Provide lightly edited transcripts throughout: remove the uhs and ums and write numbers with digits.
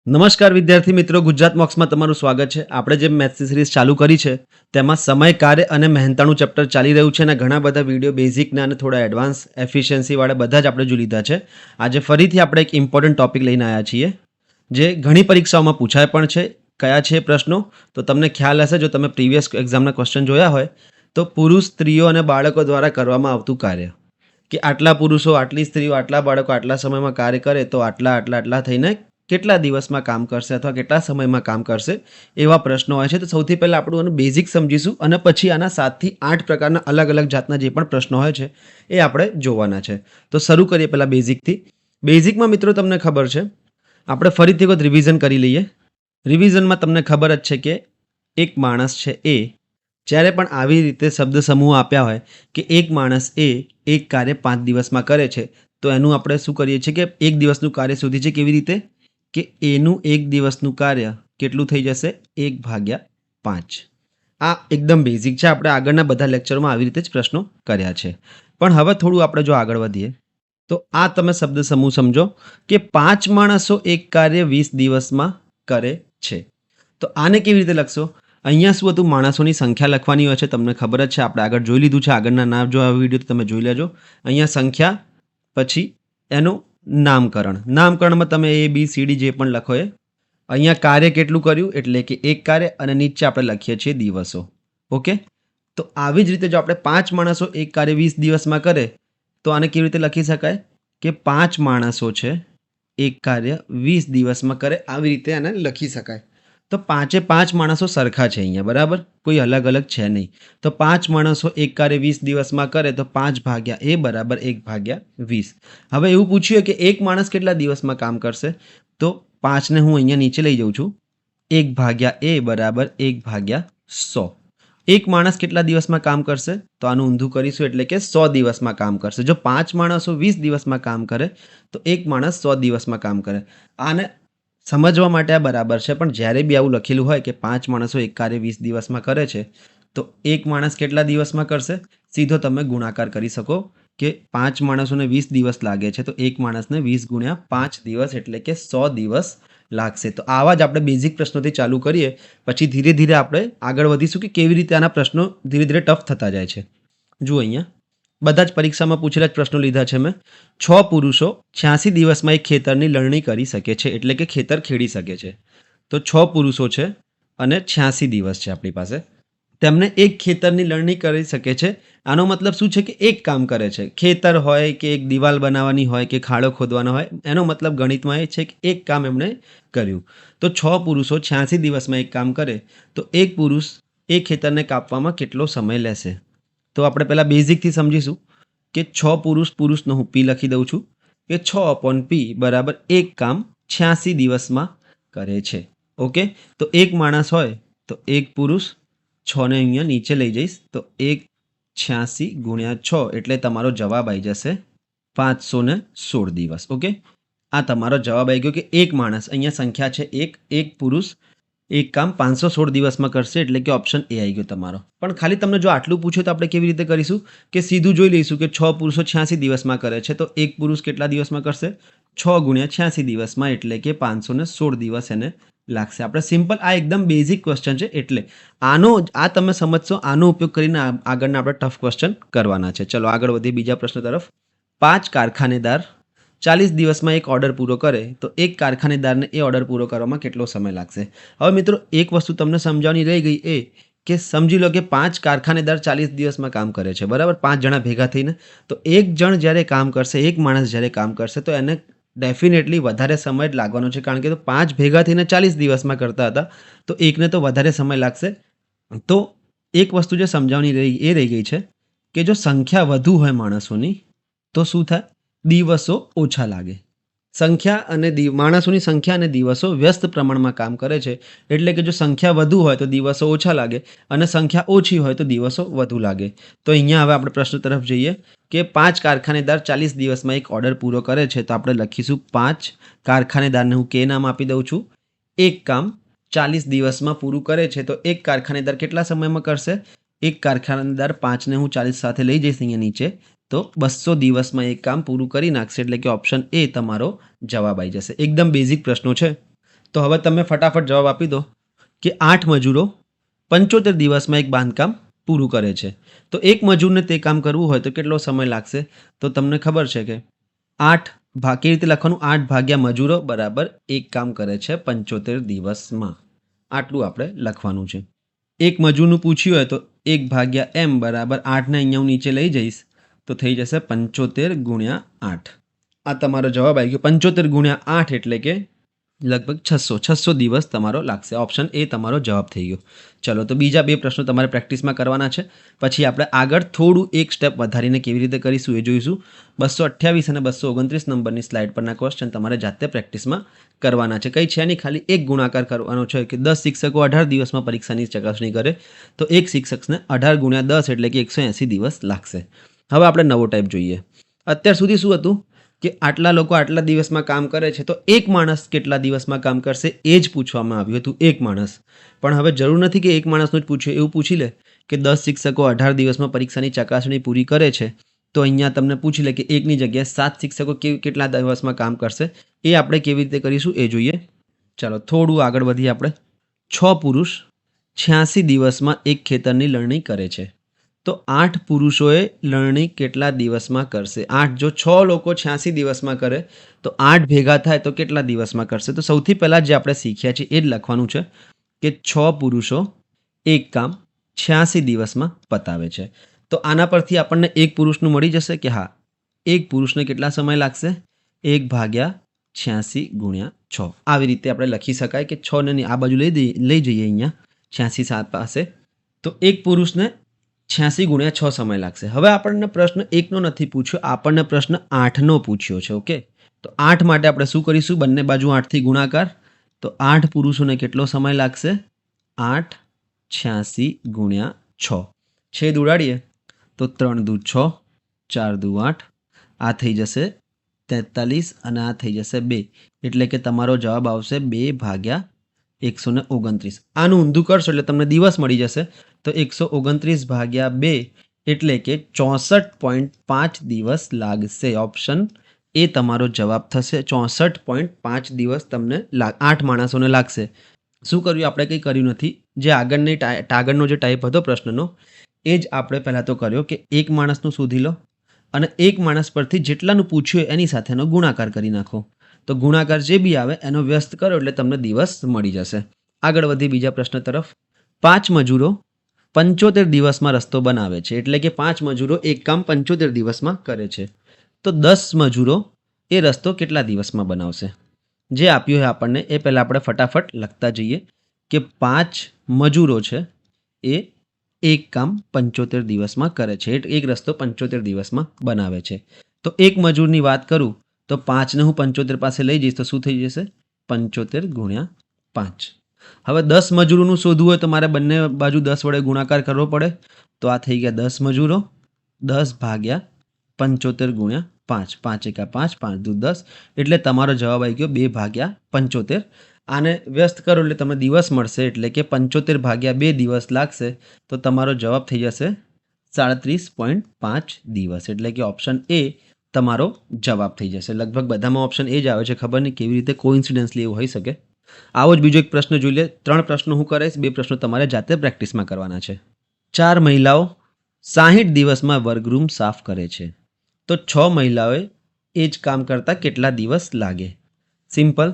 નમસ્કાર વિદ્યાર્થી મિત્રો, ગુજરાત મોક્સમાં તમારું સ્વાગત છે. આપણે જે મેથ્સની સિરીઝ ચાલુ કરી છે તેમાં સમય, કાર્ય અને મહેનતાણું ચેપ્ટર ચાલી રહ્યું છે અને ઘણા બધા વિડીયો બેઝિકના અને થોડા એડવાન્સ એફિશિયન્સીવાળા બધા જ આપણે જોઈ લીધા છે. આજે ફરીથી આપણે એક ઇમ્પોર્ટન્ટ ટોપિક લઈને આવ્યા છીએ જે ઘણી પરીક્ષાઓમાં પૂછાય પણ છે. કયા છે પ્રશ્નો? તો તમને ખ્યાલ હશે, જો તમે પ્રીવિયસ એક્ઝામના ક્વેશ્ચન જોયા હોય તો પુરુષ, સ્ત્રીઓ અને બાળકો દ્વારા કરવામાં આવતું કાર્ય, કે આટલા પુરુષો, આટલી સ્ત્રીઓ, આટલા બાળકો આટલા સમયમાં કાર્ય કરે તો આટલા આટલા આટલા થઈને કેટલા દિવસમાં કામ કરશે અથવા કેટલા સમયમાં કામ કરશે, એવા પ્રશ્નો હોય છે. તો સૌથી પહેલાં આપણું આનું બેઝિક સમજીશું અને પછી આના 7 થી 8 પ્રકારના અલગ અલગ જાતના જે પણ પ્રશ્નો હોય છે એ આપણે જોવાના છે. તો શરૂ કરીએ પહેલાં બેઝિકથી. બેઝિકમાં મિત્રો તમને ખબર છે, આપણે ફરીથી વખત રિવિઝન કરી લઈએ. રિવિઝનમાં તમને ખબર જ છે કે એક માણસ છે એ, જ્યારે પણ આવી રીતે શબ્દ સમૂહ આપ્યા હોય કે એક માણસ એ એક કાર્ય 5 દિવસમાં કરે છે, તો એનું આપણે શું કરીએ છીએ કે એક દિવસનું કાર્ય શોધી છે. કેવી રીતે? કે એનું એક દિવસનું કાર્ય કેટલું થઈ જશે? 1/5. આ એકદમ બેઝિક છે. આપણે આગળના બધા લેક્ચરમાં આવી રીતે જ પ્રશ્નો કર્યા છે. પણ હવે થોડું આપણે જો આગળ વધીએ તો આ તમે શબ્દ સમૂહ સમજો કે 5 માણસો એક કાર્ય 20 દિવસમાં કરે છે. તો આને કેવી રીતે લખશો? અહીંયા શું હતું? માણસોની સંખ્યા લખવાની હોય છે. તમને ખબર જ છે, આપણે આગળ જોઈ લીધું છે. આગળના ના જો આ વિડીયો તો તમે જોઈ લેજો. અહીંયા સંખ્યા, પછી એનું નામકરણમાં તમે ABCD જે પણ લખો એ. અહીંયા કાર્ય કેટલું કર્યું એટલે કે એક કાર્ય, અને નીચે આપણે લખીએ છીએ દિવસો. ઓકે, તો આવી જ રીતે જો આપણે 5 માણસો એક કાર્ય 20 દિવસમાં કરે તો આને કેવી રીતે લખી શકાય કે 5 માણસો છે એક કાર્ય 20 દિવસમાં કરે, આવી રીતે આને લખી શકાય. તો 5 માણસો સરખા છે અહીંયા, બરાબર, કોઈ અલગ અલગ છે નહીં. તો 5 માણસો એક કાર્ય 20 દિવસમાં કરે તો 5 ભાગ્યા એ બરાબર 1/20. હવે એવું પૂછ્યું કે એક માણસ કેટલા દિવસમાં કામ કરશે, તો 5ને હું અહીંયા નીચે લઈ જાઉં છું. 1/એ બરાબર 1/100. એક માણસ કેટલા દિવસમાં કામ કરશે? તો આનું ઊંધું કરીશું એટલે કે 100 દિવસમાં કામ કરશે. જો 5 માણસો 20 દિવસમાં કામ કરે તો એક માણસ 100 દિવસમાં કામ કરે. આને સમજવા માટે આ બરાબર છે, પણ જ્યારે બી આવું લખેલું હોય કે 5 માણસો એક કાર્ય 20 દિવસમાં કરે છે તો એક માણસ કેટલા દિવસમાં કરશે? સીધો તમે ગુણાકાર કરી શકો કે 5 માણસોને 20 દિવસ લાગે છે તો એક માણસને 20 ગુણ્યા 5 દિવસ એટલે કે 100 દિવસ લાગશે. તો આવા જ આપણે બેઝિક પ્રશ્નોથી ચાલુ કરીએ, પછી ધીરે ધીરે આપણે આગળ વધીશું કે કેવી રીતે આના પ્રશ્નો ધીરે ધીરે ટફ થતા જાય છે. જુઓ, અહીંયા બધા જ પરીક્ષામાં પૂછેલા જ પ્રશ્નો લીધા છે મેં. 6 પુરુષો 86 દિવસમાં એક ખેતરની લણણી કરી શકે છે, એટલે કે ખેતર ખેડી શકે છે. તો 6 પુરુષો છે અને 86 દિવસ છે આપણી પાસે. તેમને એક ખેતરની લણણી કરી શકે છે. આનો મતલબ શું છે કે એક કામ કરે છે. ખેતર હોય કે એક દિવાલ બનાવવાની હોય કે ખાડો ખોદવાનો હોય, એનો મતલબ ગણિતમાં એ છે કે એક કામ એમણે કર્યું. તો 6 પુરુષો 86 દિવસમાં એક કામ કરે તો એક પુરુષ એ ખેતરને કાપવામાં કેટલો સમય લેશે? તો આપણે પહેલાં બેઝિકથી સમજીશું કે 6 પુરુષનો હું P લખી દઉં છું કે 6/P બરાબર એક કામ 86 દિવસમાં કરે છે. ઓકે, તો એક માણસ હોય તો એક પુરુષ, 6ને અહીંયા નીચે લઈ જઈશ તો 1/86 ગુણ્યા 6 એટલે તમારો જવાબ આવી જશે 516 દિવસ. ઓકે, આ તમારો જવાબ આવી ગયો કે એક માણસ, અહીંયા સંખ્યા છે એક પુરુષ એક કામ 516 દિવસમાં કરશે, એટલે કે ઓપ્શન એ આવી ગયો તમારો. પણ ખાલી તમને જો આટલું પૂછ્યું તો આપણે કેવી રીતે કરીશું કે સીધું જોઈ લઈશું કે 6 પુરુષો 86 દિવસમાં કરે છે તો એક પુરુષ કેટલા દિવસમાં કરશે? 6 ગુણ્યા 86 દિવસમાં, એટલે કે 516 દિવસ એને લાગશે. આપણે સિમ્પલ, આ એકદમ બેઝિક ક્વેશ્ચન છે, એટલે આ તમે સમજશો, આનો ઉપયોગ કરીને આગળના આપણે ટફ ક્વેશ્ચન કરવાના છે. ચલો આગળ વધીએ બીજા પ્રશ્ન તરફ. 5 કારખાનેદાર 40 દિવસમાં એક ઓર્ડર પૂરો કરે તો એક કારખાનેદારને એ ઓર્ડર પૂરો કરવામાં કેટલો સમય લાગશે? હવે મિત્રો એક વસ્તુ તમને સમજાવવાની રહી ગઈ એ કે સમજી લો કે 5 કારખાનેદાર 40 દિવસમાં કામ કરે છે, બરાબર, 5 જણા ભેગા થઈને. તો એક જણ જ્યારે કામ કરશે, એક માણસ જ્યારે કામ કરશે તો એને ડેફિનેટલી વધારે સમય જ લાગવાનો છે, કારણ કે તો 5 ભેગા થઈને 40 દિવસમાં કરતા હતા તો એકને તો વધારે સમય લાગશે. તો એક વસ્તુ જે સમજાવવાની રહી ગઈ છે કે જો સંખ્યા વધુ હોય માણસોની તો શું થાય? દિવસો ઓછા લાગે. માણસોની સંખ્યા અને દિવસો વ્યસ્ત પ્રમાણમાં કામ કરે છે, એટલે કે જો સંખ્યા વધુ હોય તો દિવસો ઓછા લાગે અને સંખ્યા ઓછી હોય તો દિવસો વધુ લાગે. તો અહીંયા હવે આપણે પ્રશ્ન તરફ જઈએ કે 5 કારખાનેદાર 40 દિવસમાં એક ઓર્ડર પૂરો કરે છે, તો આપણે લખીશું 5 કારખાનેદારને હું કે નામ આપી દઉં છું. એક કામ 40 દિવસમાં પૂરું કરે છે તો એક કારખાનેદાર કેટલા સમયમાં કરશે? એક કારખાનેદાર 5ને હું 40 સાથે લઈ જઈશ અહીંયા નીચે તો 200 દિવસમાં એક કામ પૂરું કરી નાખશે, એટલે કે ઓપ્શન એ તમારો જવાબ આવી જશે. એકદમ બેઝિક પ્રશ્નો છે. તો હવે તમે ફટાફટ જવાબ આપી દો કે 8 મજૂરો 75 દિવસમાં એક બાંધકામ પૂરું કરે છે. તો એક મજૂરને તે કામ કરવું હોય તો કેટલો સમય લાગશે? તો તમને ખબર છે કે 8 કેવી રીતે લખવાનું? 8 ભાગ્યા મજૂરો બરાબર એક કામ કરે છે 75 દિવસમાં. આટલું આપણે લખવાનું છે. એક મજૂરનું પૂછ્યું હોય તો 1 ભાગ્યા m બરાબર 8ને અહીંયા હું નીચે લઈ જઈશ તો થઈ જશે 75 ગુણ્યા 8. આ તમારો જવાબ આવી ગયો. 75 ગુણ્યા 8 એટલે કે લગભગ 600 દિવસ તમારો લાગશે. ઓપ્શન એ તમારો જવાબ થઈ ગયો. ચલો, તો બીજા 2 પ્રશ્નો તમારે પ્રેક્ટિસમાં કરવાના છે. પછી આપણે આગળ થોડું એક સ્ટેપ વધારીને કેવી રીતે કરીશું એ જોઈશું. 228 અને 229 નંબરની સ્લાઇડ પરના ક્વેશ્ચન તમારે જાતે પ્રેક્ટિસમાં કરવાના છે. કંઈ છે નહીં, ખાલી એક ગુણાકાર કરવાનો છે કે 10 શિક્ષકો 18 દિવસમાં પરીક્ષાની ચકાસણી કરે તો એક શિક્ષકને 18 ગુણ્યા 10 એટલે કે 180 દિવસ લાગશે. હવે આપણે નવો ટાઈપ જોઈએ. અત્યાર સુધી શું હતું કે આટલા લોકો આટલા દિવસમાં કામ કરે છે તો એક માણસ કેટલા દિવસમાં કામ કરશે એ જ પૂછવામાં આવ્યું હતું, એક માણસ. પણ હવે જરૂર નથી કે એક માણસનું જ પૂછ્યું, એવું પૂછી લે કે 10 શિક્ષકો 18 દિવસમાં પરીક્ષાની ચકાસણી પૂરી કરે છે તો અહીંયા તમને પૂછી લે કે એકની જગ્યાએ 7 શિક્ષકો કેટલા દિવસમાં કામ કરશે. એ આપણે કેવી રીતે કરીશું એ જોઈએ. ચાલો થોડું આગળ વધીએ આપણે. 6 પુરુષ 86 દિવસમાં એક ખેતરની લણણી કરે છે તો 8 પુરુષોએ લણણી કેટલા દિવસમાં કરશે? 8 જો 6 લોકો 86 દિવસમાં કરે તો 8 ભેગા થાય તો કેટલા દિવસમાં કરશે? તો સૌથી પહેલાં જે આપણે શીખ્યા છે એ જ લખવાનું છે કે 6 પુરુષો એક કામ 86 દિવસમાં પતાવે છે. તો આના પરથી આપણને એક પુરુષનું મળી જશે કે હા, એક પુરુષને કેટલા સમય લાગશે? 1 ભાગ્યા 86 ગુણ્યા 6. આવી રીતે આપણે લખી શકાય કે 6 ને આ બાજુ લઈ જઈએ અહીંયા 86 પાસે તો એક પુરુષને 86 ગુણ્યા 6 સમય લાગશે. હવે આપણને પ્રશ્ન 1નો નથી પૂછ્યો, આપણને પ્રશ્ન 8નો પૂછ્યો છે. ઓકે, તો 8 માટે આપણે શું કરીશું? બંને બાજુ 8થી ગુણાકાર. તો 8 પુરુષોને કેટલો સમય લાગશે? 8 86 ગુણ્યા 6. છેદ ઉડાડીએ તો 3 દુ 6, 4 દુ 8, આ થઈ જશે 43 અને આ થઈ જશે 2 એટલે કે તમારો જવાબ આવશે 2 ભાગ્યા 129. આનું ઊંધું કરશો એટલે તમને દિવસ મળી જશે તો 129 ભાગ્યા 2 એટલે કે 64.5 દિવસ લાગશે. ઓપ્શન એ તમારો જવાબ થશે. 64.5 દિવસ તમને 8 માણસોને લાગશે. શું કર્યું? આપણે કંઈ કર્યું નથી. જે આગળનો જે ટાઈપ હતો પ્રશ્નનો એ જ આપણે પહેલાં તો કર્યો કે એક માણસનું શોધી લો અને એક માણસ પરથી જેટલાનું પૂછ્યું એની સાથેનો ગુણાકાર કરી નાખો. તો ગુણાકાર જે બી આવે એનો વ્યસ્ત કરો એટલે તમને દિવસ મળી જશે. આગળ વધી બીજા પ્રશ્ન તરફ. 5 મજૂરો 75 દિવસમાં રસ્તો બનાવે છે એટલે કે 5 મજૂરો એક કામ 75 દિવસમાં કરે છે તો 10 મજૂરો એ રસ્તો કેટલા દિવસમાં બનાવશે? જે આપ્યું હોય આપણને એ પહેલાં આપણે ફટાફટ લખતા જઈએ કે 5 મજૂરો છે એ એક કામ 75 દિવસમાં કરે છે, એક રસ્તો 75 દિવસમાં બનાવે છે. તો એક મજૂરની વાત કરું તો 5ને હું 75 પાસે લઈ જઈશ તો શું થઈ જશે? 75 ગુણ્યા 5. હવે 10 મજૂરોનું શોધવું હોય તો મારે બંને બાજુ 10 વડે ગુણાકાર કરવો પડે તો આ થઈ ગયા 10 મજૂરો. 10 ભાગ્યા 75 ગુણ્યા 5, 5 એકા 5, 5 દુ 10 એટલે તમારો જવાબ આવી ગયો 2 ભાગ્યા 75. આને વ્યસ્ત કરો એટલે તમને દિવસ મળશે એટલે કે 75 ભાગ્યા 2 દિવસ લાગશે તો તમારો જવાબ થઈ જશે 37.5 દિવસ એટલે કે ઓપ્શન એ તમારો જવાબ થઈ જશે. લગભગ બધામાં ઓપ્શન એ જ આવે છે, ખબર નહીં કેવી રીતે કોઇન્સિડન્સલી એવું હોઈ શકે. આવો જ બીજો એક પ્રશ્ન જોઈ લે. 3 પ્રશ્નો હું કરીશ, 2 પ્રશ્નો તમારે જાતે પ્રેક્ટિસમાં કરવાના છે. 4 મહિલાઓ 60 દિવસમાં વર્કરૂમ સાફ કરે છે તો 6 મહિલાઓએ એ જ કામ કરતાં કેટલા દિવસ લાગે? સિમ્પલ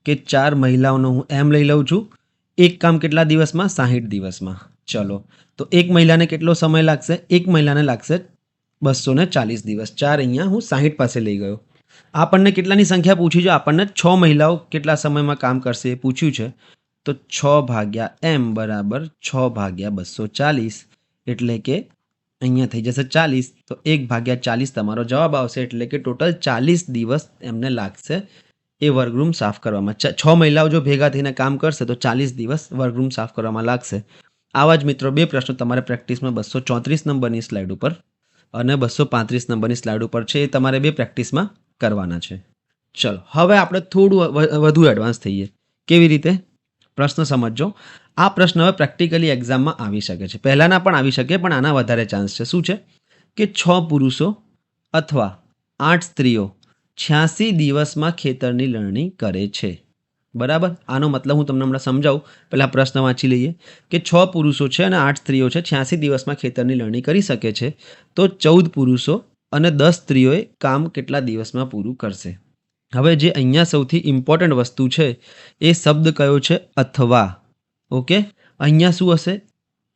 કે 4 મહિલાઓનો હું એમ લઈ લઉં છું, એક કામ કેટલા દિવસમાં? 60 દિવસમાં. ચલો, તો એક મહિલાને કેટલો સમય લાગશે? એક મહિલાને લાગશે 240 દિવસ. 4 અહીંયા હું 60 પાસે લઈ ગયો. આપણને કેટલાની સંખ્યા પૂછી છે? આપણને 6 મહિલાઓ કેટલા સમયમાં કામ કરશે એ પૂછ્યું છે તો 6 ભાગ્યા m બરાબર 6 ભાગ્યા 240 એટલે કે અહીંયા થઈ જશે 40 તો 1 ભાગ્યા 40 તમારો જવાબ આવશે એટલે કે ટોટલ 40 દિવસ એમને લાગશે એ વર્કરૂમ સાફ કરવામાં. 6 મહિલાઓ જો ભેગા થઈને કામ કરશે તો 40 દિવસ વર્કરૂમ સાફ કરવામાં લાગશે. આવા જ મિત્રો 2 પ્રશ્નો તમારે પ્રેક્ટિસમાં 234 નંબરની સ્લાઇડ ઉપર અને 235 નંબરની સ્લાઇડ ઉપર છે એ તમારે 2 પ્રેક્ટિસમાં કરવાના છે. ચલો હવે આપણે થોડું વધુ એડવાન્સ થઈએ. કેવી રીતે? પ્રશ્ન સમજજો. આ પ્રશ્ન હવે પ્રેક્ટિકલી એક્ઝામમાં આવી શકે છે, પહેલાંના પણ આવી શકે પણ આના વધારે ચાન્સ છે. શું છે કે 6 પુરુષો અથવા 8 સ્ત્રીઓ 86 દિવસમાં ખેતરની લણણી કરે છે બરાબર. આનો મતલબ હું તમને હમણાં સમજાવું. પહેલાં પ્રશ્ન વાંચી લઈએ કે 6 પુરુષો છે અને 8 સ્ત્રીઓ છે, 86 દિવસમાં ખેતરની લણણી કરી શકે છે. તો 14 પુરુષો અને 10 સ્ત્રીઓએ કામ કેટલા દિવસમાં પૂરું કરશે? હવે જે અહીંયા સૌથી ઇમ્પોર્ટન્ટ વસ્તુ છે એ શબ્દ કયો છે? અથવા. ઓકે, અહીંયા શું હશે?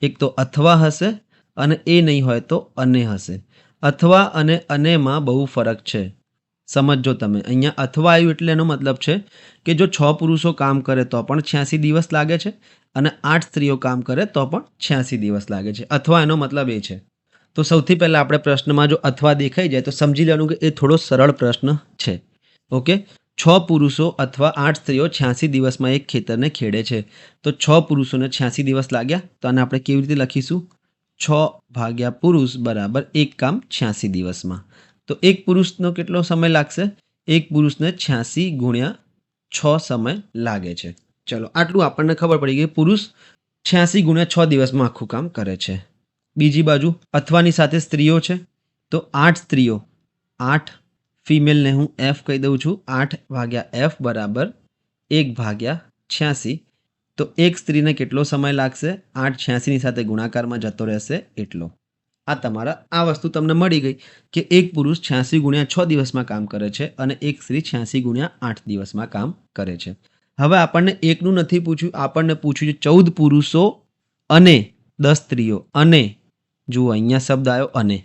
એક તો અથવા હશે અને એ નહીં હોય તો અને હશે. અથવા અને અનેમાં બહુ ફરક છે, સમજો તમે. અહીંયા અથવા આવ્યું એટલે એનો મતલબ છે કે જો 6 પુરુષો કામ કરે તો પણ 86 દિવસ લાગે છે અને 8 સ્ત્રીઓ કામ કરે તો પણ 86 દિવસ લાગે છે. અથવા એનો મતલબ એ છે. તો સૌથી પહેલાં આપણે પ્રશ્નમાં જો અથવા દેખાઈ જાય તો સમજી લેવાનું કે એ થોડો સરળ પ્રશ્ન છે. ઓકે, 6 પુરુષો અથવા 8 સ્ત્રીઓ 86 દિવસમાં એક ખેતરને ખેડે છે. તો 6 પુરુષોને 86 દિવસ લાગ્યા, તો આને આપણે કેવી રીતે લખીશું? 6 ભાગ્યા પુરુષ બરાબર એક કામ 86 દિવસમાં. તો એક પુરુષનો કેટલો સમય લાગશે? એક પુરુષને 86 ગુણ્યા 6 સમય લાગે છે. ચલો, આટલું આપણને ખબર પડી ગઈ. પુરુષ 86 ગુણ્યા 6 દિવસમાં આખું કામ કરે છે. બીજી બાજુ અથવાની સાથે સ્ત્રીઓ છે, તો 8 સ્ત્રીઓ, 8 ફિમેલને હું એફ કહી દઉં છું. 8 ભાગ્યા એફ બરાબર 1 ભાગ્યા 86. તો એક સ્ત્રીને કેટલો સમય લાગશે? 8 86ની સાથે ગુણાકારમાં જતો રહેશે એટલો. આ તમારા આ વસ્તુ તમને મળી ગઈ કે એક પુરુષ 86 ગુણ્યા 6 દિવસમાં કામ કરે છે અને એક સ્ત્રી 86 ગુણ્યા 8 દિવસમાં કામ કરે છે. હવે આપણને એકનું નથી પૂછ્યું, આપણને પૂછ્યું છે 14 પુરુષો અને 10 સ્ત્રીઓ. અને જુઓ અહીંયા શબ્દ આવ્યો અને.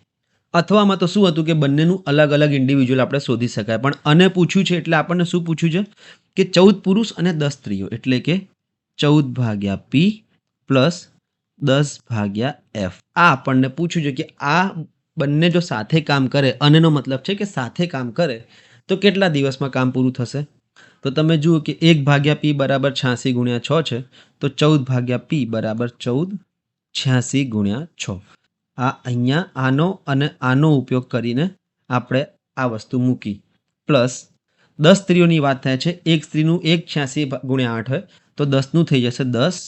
અથવામાં તો શું હતું કે બંનેનું અલગ અલગ ઇન્ડિવિજ્યુઅલ આપણે શોધી શકાય, પણ અને પૂછ્યું છે એટલે આપણને શું પૂછ્યું છે કે 14 પુરુષ અને 10 સ્ત્રીઓ, એટલે કે 14 ભાગ્યા પી પ્લસ 10 ભાગ્યા એફ. આ આપણને પૂછ્યું છે કે આ બંને જો સાથે કામ કરે, અનેનો મતલબ છે કે સાથે કામ કરે તો કેટલા દિવસમાં કામ પૂરું થશે? તો તમે જુઓ કે 1 ભાગ્યા પી બરાબર 86 ગુણ્યા 6 છે, તો 14 ભાગ્યા પી બરાબર 14 86 ગુણ્યા 6. આ અહીંયા આનો અને આનો ઉપયોગ કરીને આપણે આ વસ્તુ મૂકી. પ્લસ 10 સ્ત્રીઓની વાત થાય છે. એક સ્ત્રીનું 1 86 ગુણ્યા 8 હોય તો 10નું થઈ જશે 10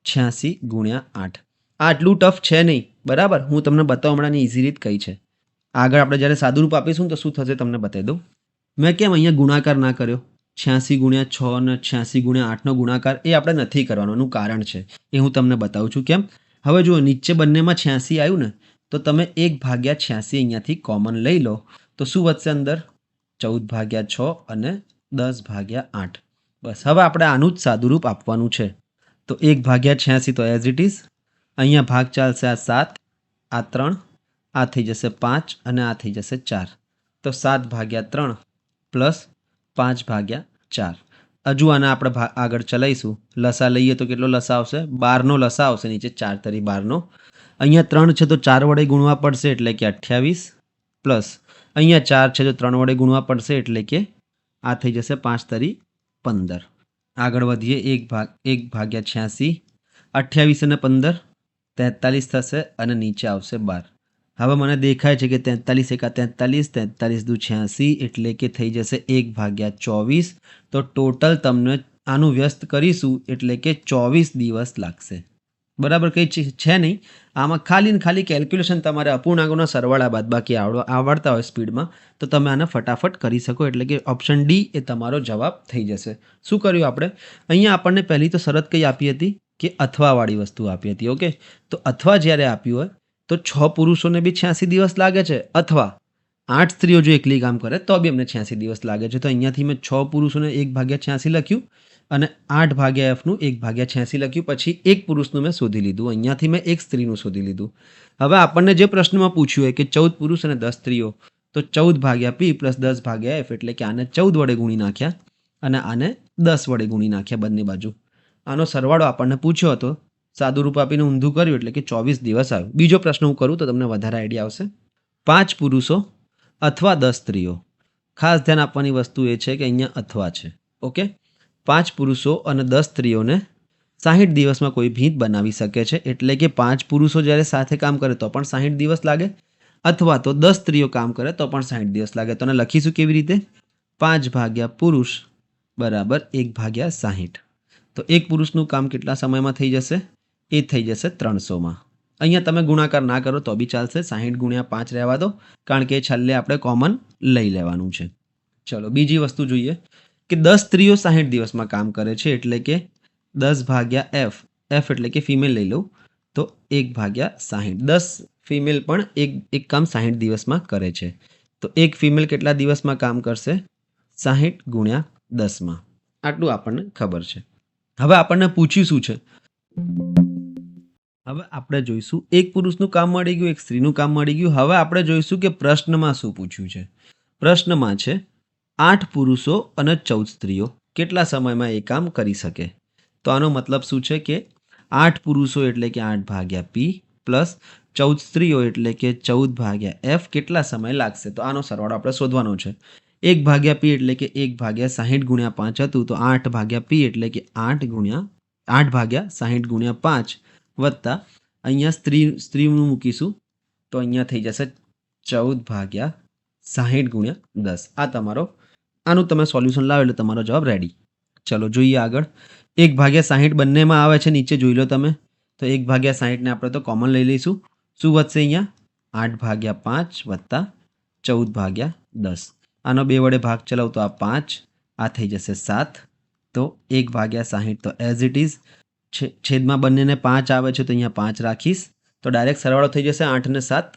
86 ગુણ્યા 8. આટલું ટફ છે નહીં, બરાબર. હું તમને બતાવવા હમણાંની ઇઝી રીત કઈ છે. આગળ આપણે જ્યારે સાદુરૂપ આપીશું તો શું થશે તમને બતાવી દઉં. મેં કેમ અહીંયા ગુણાકાર ના કર્યો? 86 ગુણ્યા 6 અને 86 ગુણ્યા 8નો ગુણાકાર એ આપણે નથી કરવાનો. એનું કારણ છે એ હું તમને બતાવું છું કેમ. હવે જુઓ, નીચે બંનેમાં 86 આવ્યું ને, તો તમે 1 ભાગ્યા 86 અહીંયાથી કોમન લઈ લો તો શું વધશે અંદર? 14 ભાગ્યા 6 અને 10 ભાગ્યા 8. બસ, હવે આપણે આનું જ સાદુરૂપ આપવાનું છે. તો 1 ભાગ્યા 86 તો એઝ ઇટ ઇઝ. અહીંયા ભાગ ચાલશે આ 7, આ 3, આ થઈ જશે 5 અને આ થઈ જશે 4. તો 7 ભાગ્યા 3 પ્લસ 5 ભાગ્યા 4. હજુ આને આપણે આગળ ચલાવીશું. લસા લઈએ તો કેટલો લસા આવશે? 12નો લસા આવશે. નીચે 4 તરી 12નો. અહીંયા 3 છે તો 4 વડે ગુણવા પડશે એટલે કે 28 પ્લસ અહીંયા 4 છે તો 3 વડે ગુણવા પડશે એટલે કે આ થઈ જશે 5 તરી 15. આગળ વધીએ. 1 ભાગ્યા 86, 28 અને 15 43 થશે અને નીચે આવશે 12. હવે મને દેખાય છે કે 43 એકા 43, 43 દુ 86 એટલે કે થઈ જશે 1 ભાગ્યા 24. તો ટોટલ તમને આનું વ્યસ્ત કરીશું એટલે કે 24 દિવસ લાગશે. બરાબર, કંઈ છે નહીં આમાં. ખાલી ને ખાલી કેલ્ક્યુલેશન તમારે અપૂર્ણાંકોના સરવાળા બાદબાકી આવડતા હોય સ્પીડમાં તો તમે આને ફટાફટ કરી શકો. એટલે કે ઓપ્શન ડી એ તમારો જવાબ થઈ જશે. શું કર્યું આપણે અહીંયા? આપણને પહેલી તો શરત કઈ આપી હતી કે અથવાવાળી વસ્તુ આપી હતી. ઓકે, તો અથવા જ્યારે આપ્યું હોય તો 6 પુરુષોને બી 86 દિવસ લાગે છે, અથવા 8 સ્ત્રીઓ જો એકલી કામ કરે તો બી અમને 86 દિવસ લાગે છે. તો અહીંયાથી મેં 6 પુરુષોને 1 ભાગ્યા 86 લખ્યું અને 8 ભાગ્યા એફનું 1 ભાગ્યા 86 લખ્યું. પછી એક પુરુષનું મેં શોધી લીધું. અહીંયાથી મેં એક સ્ત્રીનું શોધી લીધું. હવે આપણને જે પ્રશ્નમાં પૂછ્યું હોય કે 14 પુરુષ અને 10 સ્ત્રીઓ, તો 14 ભાગ્યા પી પ્લસ 10 ભાગ્યા એફ એટલે કે આને 14 વડે ગુણી નાખ્યા અને આને 10 વડે ગુણી નાખ્યા બંને બાજુ. આનો સરવાળો આપણને પૂછ્યો હતો, સાદુરૂપ આપીને ઊંધું કર્યું એટલે કે 24 દિવસ આવ્યું. બીજો પ્રશ્ન હું કરું તો તમને વધારે આઈડિયા આવશે. 5 પુરુષો અથવા 10 સ્ત્રીઓ. ખાસ ધ્યાન આપવાની વસ્તુ એ છે કે અહીંયા અથવા છે. ઓકે, 5 પુરુષો અને 10 સ્ત્રીઓને 60 દિવસમાં કોઈ ભીત બનાવી શકે છે. એટલે કે 5 પુરુષો જ્યારે સાથે કામ કરે તો પણ 60 દિવસ લાગે, અથવા તો 10 સ્ત્રીઓ કામ કરે તો પણ 60 દિવસ લાગે. તો આને લખીશું કેવી રીતે? 5 ભાગ્યા પુરુષ બરાબર 1 ભાગ્યા 60. તો એક પુરુષનું કામ કેટલા સમયમાં થઈ જશે? એ થઈ જશે 300માં. અહીંયા તમે ગુણાકાર ના કરો તો બી ચાલશે. 60 ગુણ્યા 5 રહેવા દો, કારણ કે છેલ્લે આપણે કોમન લઈ લેવાનું છે. ચલો બીજી વસ્તુ જોઈએ કે 10 સ્ત્રીઓ 60 દિવસમાં કામ કરે છે, એટલે કે 10 ભાગ્યા એફ, એફ એટલે કે ફિમેલ લઈ લઉં તો 1 ભાગ્યા 60. 10 ફિમેલ પણ એક કામ 60 દિવસમાં કરે છે, તો એક ફિમેલ કેટલા દિવસમાં કામ કરશે? 60 ગુણ્યા 10માં. આટલું આપણને ખબર છે. હવે આપણને પૂછ્યું શું છે? હવે આપણે જોઈશું એક પુરુષનું કામ મળી ગયું, એક સ્ત્રીનું કામ મળી ગયું. હવે આપણે જોઈશું કે પ્રશ્નમાં શું પૂછ્યું છે. પ્રશ્નમાં છે 8 પુરુષો અને 14 સ્ત્રીઓ કેટલા સમયમાં એ કામ કરી શકે? તો આનો મતલબ શું છે કે 8 પુરુષો એટલે કે 8 ભાગ્યા પી પ્લસ 14 સ્ત્રીઓ એટલે કે 14 ભાગ્યા એફ કેટલા સમય લાગશે? તો આનો સરવાળો આપણે શોધવાનો છે. 1 ભાગ્યા પી એટલે કે 1 ભાગ્યા 60 ગુણ્યા 5 હતું, તો 8 ભાગ્યા પી એટલે કે 8 ભાગ્યા 60 ગુણ્યા 5 વત્તા અહીંયા સ્ત્રીનું મૂકીશું તો અહીંયા થઈ જશે 14 ભાગ્યા 60 ગુણ્યા 10. આ તમારો, આનું તમે સોલ્યુશન લાવો એટલે તમારો જવાબ રેડી. ચલો જોઈએ આગળ. 1 ભાગ્યા 60 બંનેમાં આવે છે, નીચે જોઈ લો તમે. તો 1 ભાગ્યા 60ને આપણે તો કોમન લઈ લઈશું. શું વધશે અહીંયા? 8 ભાગ્યા 5 વત્તા 14 ભાગ્યા 10. આનો 2 વડે ભાગ ચલાવો તો આ 5, આ થઈ જશે 7. તો 1 ભાગ્યા 60 તો એઝ ઇટ ઇઝ, છેદમાં બંનેને 5 આવે છે તો અહીંયા 5 રાખીશ, તો ડાયરેક્ટ સરવાળો થઈ જશે 8 ને 7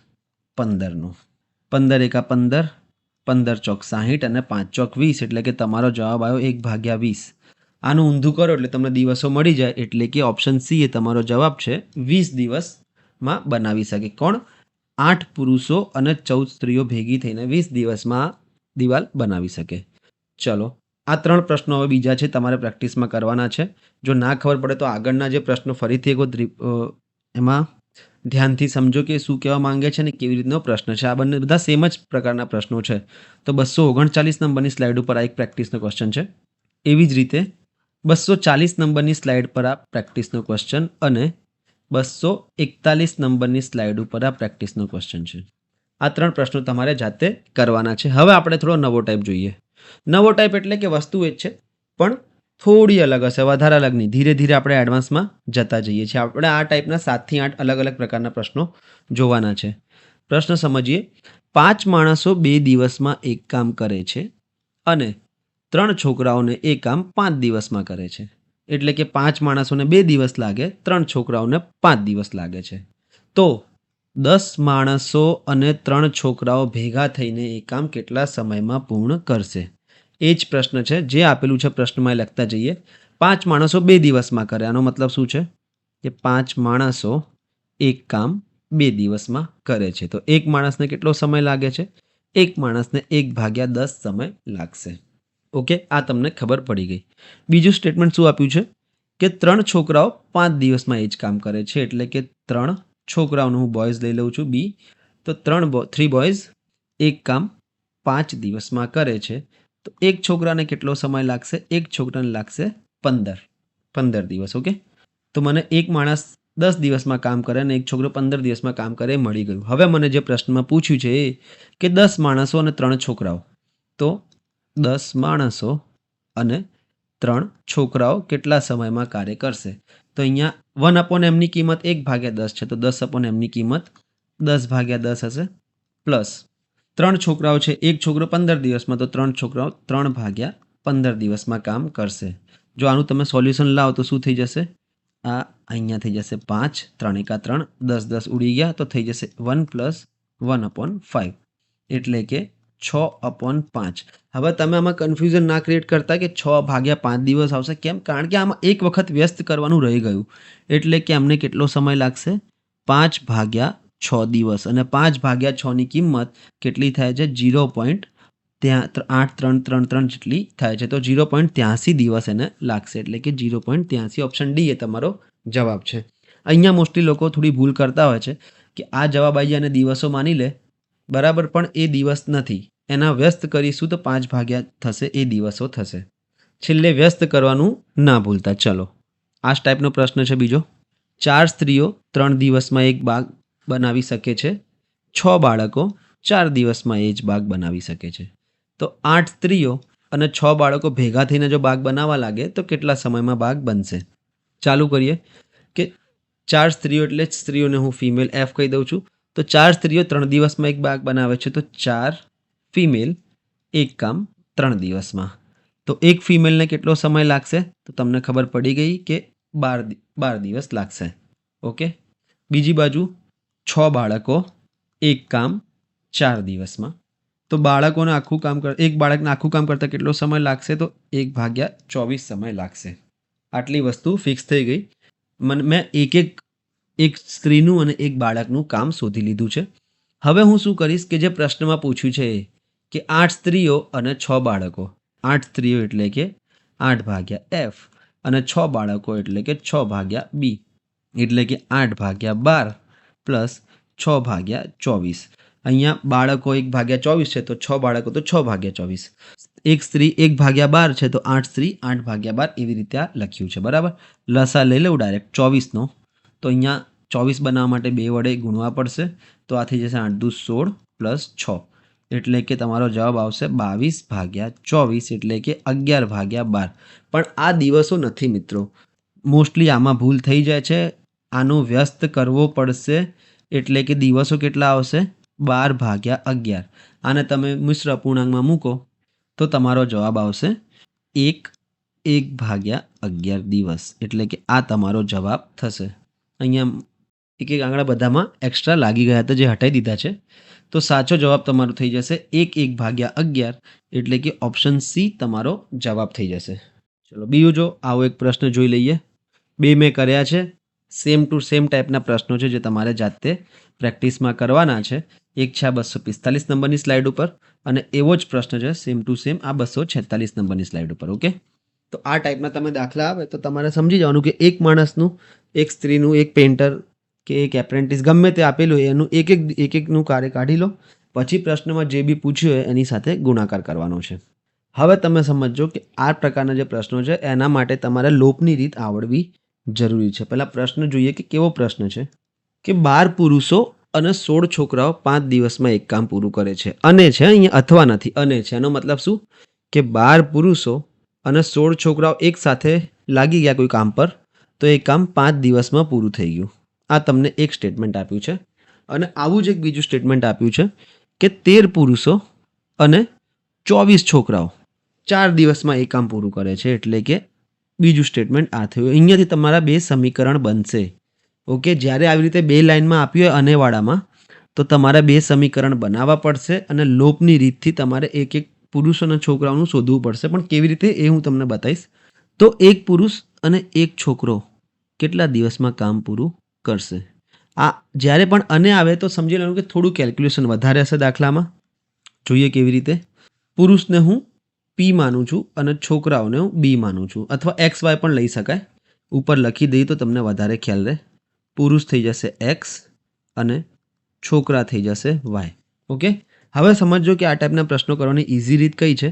15નો. 15 એકા 15, 15 ચોક 60 અને 5 ચોક 20, એટલે કે તમારો જવાબ આવ્યો 1 ભાગ્યા 20. આનું ઊંધું કરો એટલે તમને દિવસો મળી જાય, એટલે કે ઓપ્શન સી એ તમારો જવાબ છે. 20 દિવસમાં બનાવી શકે. કોણ? 8 પુરુષો અને 14 સ્ત્રીઓ ભેગી થઈને 20 દિવસમાં દિવાલ બનાવી શકે. ચલો, આ 3 પ્રશ્નો હવે બીજા છે, તમારે પ્રેક્ટિસમાં કરવાના છે. જો ના ખબર પડે તો આગળના જે પ્રશ્નો ફરીથી એમાં ધ્યાનથી સમજો કે શું કહેવા માંગે છે ને કેવી રીતનો પ્રશ્ન છે. આ બંને બધા સેમ જ પ્રકારના પ્રશ્નો છે. તો 239 નંબરની સ્લાઇડ ઉપર આ એક પ્રેક્ટિસનો ક્વેશ્ચન છે. એવી જ રીતે 240 નંબરની સ્લાઇડ પર આ પ્રેક્ટિસનો ક્વેશ્ચન અને 241 નંબરની સ્લાઇડ ઉપર આ પ્રેક્ટિસનો ક્વેશ્ચન છે. આ 3 પ્રશ્નો તમારે જાતે કરવાના છે. હવે આપણે થોડો નવો ટાઈપ જોઈએ. નવો ટાઈપ એટલે કે વસ્તુ એ જ છે પણ થોડી અલગ હશે, વધારે અલગ નહીં. ધીરે ધીરે આપણે એડવાન્સમાં જતા જઈએ છીએ. આપણે આ ટાઈપના 7 થી 8 અલગ અલગ પ્રકારના પ્રશ્નો જોવાના છે. પ્રશ્ન સમજીએ. 5 માણસો 2 દિવસમાં એક કામ કરે છે અને 3 છોકરાઓને એ કામ 5 દિવસમાં કરે છે. એટલે કે 5 માણસોને 2 દિવસ લાગે, 3 છોકરાઓને 5 દિવસ લાગે છે. તો 10 માણસો અને 3 છોકરાઓ ભેગા થઈને એ કામ કેટલા સમયમાં પૂર્ણ કરશે? એ જ પ્રશ્ન છે જે આપેલું છે પ્રશ્નમાં, લખતા જઈએ. 5 માણસો 2 દિવસમાં કરે, આનો મતલબ શું છે કે 5 માણસો એક કામ 2 દિવસમાં કરે છે. તો એક માણસને કેટલો સમય લાગે છે? એક માણસને 1 ભાગ્યા 10 સમય લાગશે. ઓકે, આ તમને ખબર પડી ગઈ. બીજું સ્ટેટમેન્ટ શું આપ્યું છે કે 3 છોકરાઓ 5 દિવસમાં એ જ કામ કરે છે. એટલે કે 3 છોકરાઓનું હું બોયઝ લઈ લઉં છું બી, તો 3 બોયઝ એક કામ 5 દિવસમાં કરે છે. તો એક છોકરાને કેટલો સમય લાગશે? એક છોકરાને લાગશે 15 દિવસ. ઓકે, તો મને એક માણસ 10 દિવસમાં કામ કરે અને એક છોકરો 15 દિવસમાં કામ કરે મળી ગયું. હવે મને જે પ્રશ્નમાં પૂછ્યું છે એ કે 10 માણસો અને 3 છોકરાઓ, તો 10 માણસો અને 3 છોકરાઓ કેટલા સમયમાં કાર્ય કરશે? તો અહીંયા 1/mની કિંમત 1 ભાગ્યા 10 છે, તો 10/mની કિંમત 10 ભાગ્યા 10 હશે. પ્લસ 3 છોકરાઓ છે, એક છોકરો 15 દિવસમાં, તો 3 છોકરાઓ 3 ભાગ્યા 15 દિવસમાં કામ કરશે. જો આનું તમે સોલ્યુશન લાવો તો શું થઈ જશે? આ અહીંયા થઈ જશે 5, 3 એકા 3, 10 10 ઉડી ગયા, તો થઈ જશે 1 + 1/5, એટલે કે 6/5. હવે તમે આમાં કન્ફ્યુઝન ના ક્રિએટ કરતા કે 6 ભાગ્યા 5 દિવસ આવશે. કેમ? કારણ કે આમાં એક વખત વ્યસ્ત કરવાનું રહી ગયું, એટલે કે અમને કેટલો સમય લાગશે? 5 ભાગ્યા 6 દિવસ. અને 5 ભાગ્યા 6ની કિંમત કેટલી થાય છે? 0.8333 જેટલી થાય છે. તો 0.83 દિવસ એને લાગશે, એટલે કે 0.83. ઓપ્શન ડી એ તમારો જવાબ છે. અહીંયા મોસ્ટલી લોકો થોડી ભૂલ કરતા હોય છે કે આ જવાબ આવી જાય અને દિવસો માની લે, બરાબર, પણ એ દિવસ નથી. એના વ્યસ્ત કરીશું તો 5 ભાગ્યા થશે, એ દિવસો થશે. છેલ્લે વ્યસ્ત કરવાનું ના ભૂલતા. ચલો, આ જ ટાઈપનો પ્રશ્ન છે બીજો. 4 સ્ત્રીઓ 3 દિવસમાં એક બાગ બનાવી શકે છે. 6 બાળકો 4 દિવસમાં એ જ બાગ બનાવી શકે છે. તો 8 સ્ત્રીઓ અને 6 બાળકો ભેગા થઈને જો બાગ બનાવવા લાગે તો કેટલા સમયમાં બાગ બનશે? ચાલુ કરીએ કે 4 સ્ત્રીઓ એટલે સ્ત્રીઓને હું ફિમેલ એફ કહી દઉં છું. તો 4 સ્ત્રીઓ 3 દિવસમાં એક બાગ બનાવે છે, તો 4 ફિમેલ એક કામ 3 દિવસમાં. તો એક ફિમેલને કેટલો સમય લાગશે? તો તમને ખબર પડી ગઈ કે 12 દિવસ લાગશે. ઓકે. બીજી બાજુ 6 બાળકો, એક કામ 4 દિવસમાં. તો બાળકોને આખું કામ એક બાળકને આખું કામ કરતાં કેટલો સમય લાગશે? તો 1/24 સમય લાગશે. આટલી વસ્તુ ફિક્સ થઈ ગઈ. મેં એક સ્ત્રીનું અને એક બાળકનું કામ શોધી લીધું છે. હવે હું શું કરીશ કે જે પ્રશ્નમાં પૂછ્યું છે એ કે 8 સ્ત્રીઓ અને 6 બાળકો. 8 સ્ત્રીઓ એટલે કે 8/f અને 6 બાળકો એટલે કે 6/b એટલે કે 8/12 પ્લસ 6/24. અહીંયા બાળકો 1/24 છે તો 6 બાળકો તો 6/24. એક સ્ત્રી 1/12 છે તો 8 સ્ત્રી 8/12 એવી રીતે આ લખ્યું છે. બરાબર. લસા લઈ લઉં ડાયરેક્ટ 24નો. તો અહીંયા 24 બનાવવા માટે 2 વડે ગુણવા પડશે. તો આ થઈ જશે 8 દુ 16 પ્લસ 6 એટલે કે તમારો જવાબ આવશે 22/24 એટલે કે 11/12. પણ આ દિવસો નથી મિત્રો. મોસ્ટલી આમાં ભૂલ થઈ જાય છે. આનો વ્યસ્ત કરવો પડશે એટલે કે દિવસો કેટલા આવશે? 12/11. આને તમે મિશ્ર અપૂર્ણાંકમાં મૂકો તો તમારો જવાબ આવશે 1/11 દિવસ એટલે કે આ તમારો જવાબ થશે. અહીંયા એક આંકડા બધામાં એક્સ્ટ્રા લાગી ગયા હતા જે હટાવી દીધા છે. તો સાચો જવાબ તમારો થઈ જશે 1/11 એટલે કે ઓપ્શન સી તમારો જવાબ થઈ જશે. ચલો બીજું જો આવો એક પ્રશ્ન જોઈ લઈએ. 2 મેં કર્યા છે. સેમ ટુ સેમ ટાઈપના પ્રશ્નો છે જે તમારે જાતે પ્રેક્ટિસમાં કરવાના છે. એક છે આ 245 નંબરની સ્લાઇડ ઉપર અને એવો જ પ્રશ્ન છે સેમ ટુ સેમ આ 246 નંબરની સ્લાઇડ ઉપર. ઓકે. તો આ ટાઈપના તમે દાખલા આવે તો તમારે સમજી જવાનું કે એક માણસનું, એક સ્ત્રીનું, એક પેઇન્ટર કે એક એપ્રેન્ટિસ ગમે તે આપેલું હોય એનું એકનું કાર્ય કાઢી લો. પછી પ્રશ્નમાં જે બી પૂછ્યું હોય એની સાથે ગુણાકાર કરવાનો છે. હવે તમે સમજો કે આ પ્રકારના જે પ્રશ્નો છે એના માટે તમારે લોપની રીત આવડવી જરૂરી છે. પહેલાં પ્રશ્ન જોઈએ કે કેવો પ્રશ્ન છે કે 12 પુરુષો અને 16 છોકરાઓ 5 દિવસમાં એક કામ પૂરું કરે છે. અને છે અહીંયા અથવા નથી, અને છે. એનો મતલબ શું કે 12 પુરુષો અને 16 છોકરાઓ એક સાથે લાગી ગયા કોઈ કામ પર તો એ કામ 5 દિવસમાં પૂરું થઈ ગયું. આ તમને એક સ્ટેટમેન્ટ આપ્યું છે. અને આવું જ એક બીજું સ્ટેટમેન્ટ આપ્યું છે કે 13 પુરુષો અને 24 છોકરાઓ 4 દિવસમાં એ કામ પૂરું કરે છે એટલે કે બીજું સ્ટેટમેન્ટ આ થયું. અહીંયાથી તમારા 2 સમીકરણ બનશે. ઓકે. જ્યારે આવી રીતે 2 લાઇનમાં આપ્યું હોય અનેવાળામાં તો તમારે 2 સમીકરણ બનાવવા પડશે અને લોપની રીતથી તમારે એક પુરુષ અને છોકરાઓનું શોધવું પડશે. પણ કેવી રીતે એ હું તમને બતાવીશ. તો એક પુરુષ અને એક છોકરો કેટલા દિવસમાં કામ પૂરું કરશે? આ જ્યારે પણ અને આવે તો સમજી લેવાનું કે થોડું કેલ્ક્યુલેશન વધારે હશે દાખલામાં. જોઈએ કેવી રીતે. પુરુષને હું પી માનું છું અને છોકરાઓને હું બી માનું છું, અથવા XY પણ લઈ શકાય. ઉપર લખી દઈએ તો તમને વધારે ખ્યાલ રહે. પુરુષ થઈ જશે X અને છોકરા થઈ જશે Y. ઓકે. હવે સમજો કે આ ટાઈપના પ્રશ્નો કરવાની ઇઝી રીત કઈ છે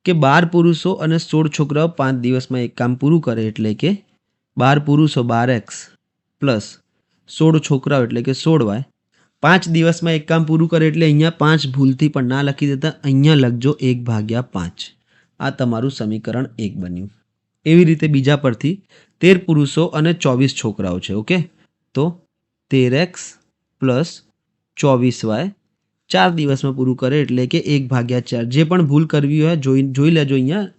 કે 12 પુરુષો અને 16 છોકરાઓ 5 દિવસમાં એક કામ પૂરું કરે એટલે કે 12 પુરુષો 12X પ્લસ 16 છોકરાઓ એટલે કે 16Y 5 દિવસમાં એક કામ પૂરું કરે એટલે અહીંયા 5 ભૂલથી પણ ના લખી દેતા, અહીંયા લખજો 1/5. આ તમારું સમીકરણ 1 બન્યું. એવી રીતે બીજા પરથી 13 પુરુષો અને 24 છોકરાઓ છે. ઓકે. તો 13X પ્લસ 24Y 4 દિવસમાં પૂરું કરે એટલે કે 1/4. જે પણ ભૂલ કરવી હોય જોઈ લેજો. અહીંયા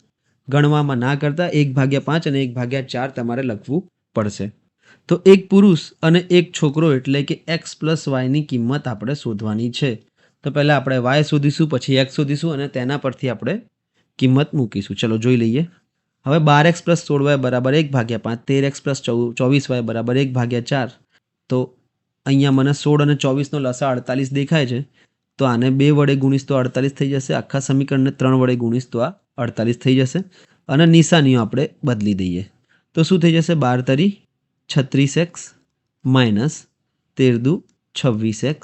ગણવામાં ના કરતા 1/5 અને 1/4 તમારે લખવું પડશે. તો એક પુરુષ અને એક છોકરો એટલે કે X પ્લસ વાયની કિંમત આપણે શોધવાની છે. તો પહેલાં આપણે વાય શોધીશું, પછી X શોધીશું અને તેના પરથી આપણે કિંમત મૂકીશું. ચલો જોઈ લઈએ. હવે 12X પ્લસ 16Y બરાબર 1/5, 13X પ્લસ 24Y બરાબર 1/4. તો અહીંયા મને 16 અને 24નો લસા 48 દેખાય છે. તો આને 2 વડે ગુણીશ તો 48 થઈ જશે. આખા સમીકરણને 3 વડે ગુણીશ તો આ 48 થઈ જશે. અને નિશાનીઓ આપણે બદલી દઈએ તો શું થઈ જશે? 12 તરી 36X માઇનસ 13 દુ 26X.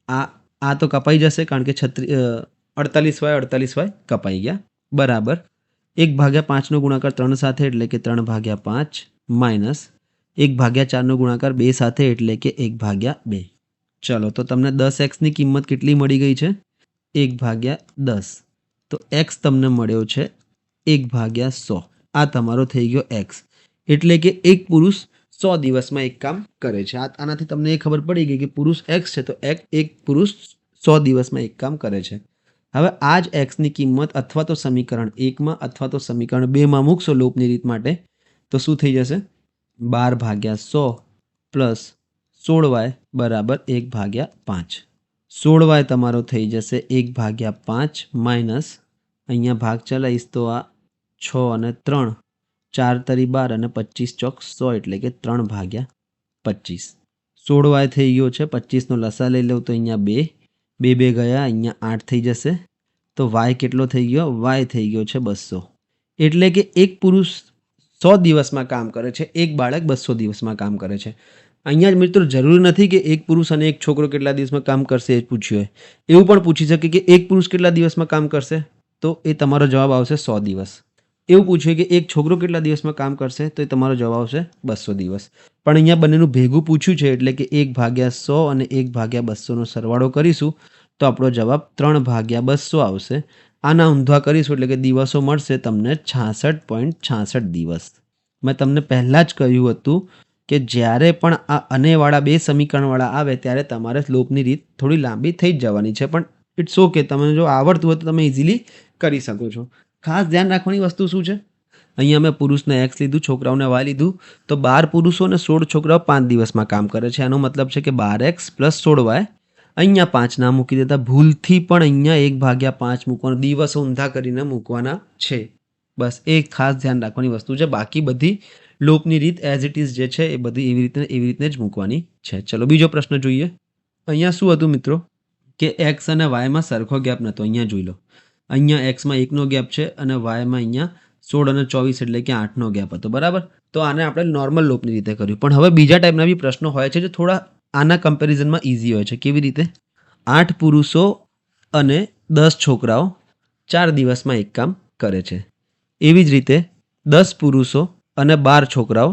આ તો કપાઈ જશે કારણ કે 48Y કપાઈ ગયા. બરાબર 1/5નો ગુણાકાર 3 સાથે એટલે કે 3/5 માઇનસ 1/4નો ગુણાકાર 2 સાથે એટલે કે 1/2. ચલો તો તમને 10Xની કિંમત કેટલી મળી ગઈ છે? 1/10. તો X તમને મળ્યો છે 1/100. આ તમારો થઈ ગયો X. એટલે કે એક પુરુષ 100 દિવસમાં એક કામ કરે છે. આનાથી તમને એ ખબર પડી ગઈ કે પુરુષ X છે તો એક પુરુષ 100 દિવસમાં એક કામ કરે છે. હવે આ જ એક્સની કિંમત અથવા તો સમીકરણ 1માં અથવા તો સમીકરણ 2માં મૂકશો લોપની રીત માટે તો શું થઈ જશે? 12/100 પ્લસ 16y બરાબર 1/5. 16y તમારો થઈ જશે 1/5 માઇનસ અહીંયા ભાગ ચલાવીશ તો આ 6 અને 3 4 તરી 12 અને 25 ચોક 100 એટલે કે 3/25. 16y થઈ ગયો છે, 25નો લસા લઈ લઉં તો અહીંયા 2 2 ગયા, અહીંયા 8 થઈ જશે. તો y કેટલો થઈ ગયો? y થઈ ગયો છે 200. એટલે કે એક પુરુષ 100 દિવસમાં કામ કરે છે, એક બાળક 200 દિવસમાં કામ કરે છે. અહીંયા જ મિત્રો જરૂરી નથી કે એક પુરુષ અને એક છોકરો કેટલા દિવસમાં કામ કરશે એ જ પૂછ્યું હોય. એવું પણ પૂછી શકે કે એક પુરુષ કેટલા દિવસમાં કામ કરશે, તો એ તમારો જવાબ આવશે 100 દિવસ. એવું પૂછ્યું કે એક છોકરો કેટલા દિવસમાં કામ કરશે, તો એ તમારો જવાબ આવશે 200 દિવસ. પણ અહીંયા બંનેનું ભેગું પૂછ્યું છે એટલે કે 1/100 અને 1/200નો સરવાળો કરીશું તો આપણો જવાબ 3/200 આવશે. આના ઊંધા કરીશું એટલે કે દિવસો મળશે તમને 66.66 દિવસ. મેં તમને પહેલાં જ કહ્યું હતું કે જ્યારે પણ આ અનેવાળા બે સમીકરણવાળા આવે ત્યારે તમારે સ્લોપની રીત થોડી લાંબી થઈ જ જવાની છે, પણ ઇટ્સ ઓકે, તમને જો આવડતું હોય તો તમે ઇઝીલી કરી શકો છો. ખાસ ધ્યાન રાખવાની વસ્તુ શું છે? અહીંયા મેં પુરુષને એક્સ લીધું, છોકરાઓને વાય લીધું, તો 12 પુરુષો અને 16 છોકરાઓ 5 દિવસમાં કામ કરે છે. આનો મતલબ છે કે 12x + 16y. અહીંયા 5 ના મૂકી દેતા, ભૂલથી પણ અહીંયા 1/5 મૂકવાનો, દિવસો ઊંધા કરીને મૂકવાના છે. બસ એ ખાસ ધ્યાન રાખવાની વસ્તુ છે. બાકી બધી લોપની રીત એઝ ઇટ ઇઝ જે છે એ બધી એવી રીતે જ મૂકવાની છે. ચલો બીજો પ્રશ્ન જોઈએ. અહીંયા શું હતું મિત્રો કે એક્સ અને વાયમાં સરખો ગેપ નહોતો. અહીંયા જોઈ લો, અહીંયા એક્સમાં 1નો ગેપ છે અને વાયમાં અહીંયા 16 અને 24 એટલે કે 8નો ગેપ હતો. બરાબર, તો આને આપણે નોર્મલ લોપની રીતે કર્યું. પણ હવે બીજા ટાઈપના બી પ્રશ્નો હોય છે જે થોડા આના કમ્પેરિઝનમાં ઇઝી હોય છે. કેવી રીતે? 8 પુરુષો અને 10 છોકરાઓ 4 દિવસમાં એક કામ કરે છે. એવી જ રીતે 10 પુરુષો અને 12 છોકરાઓ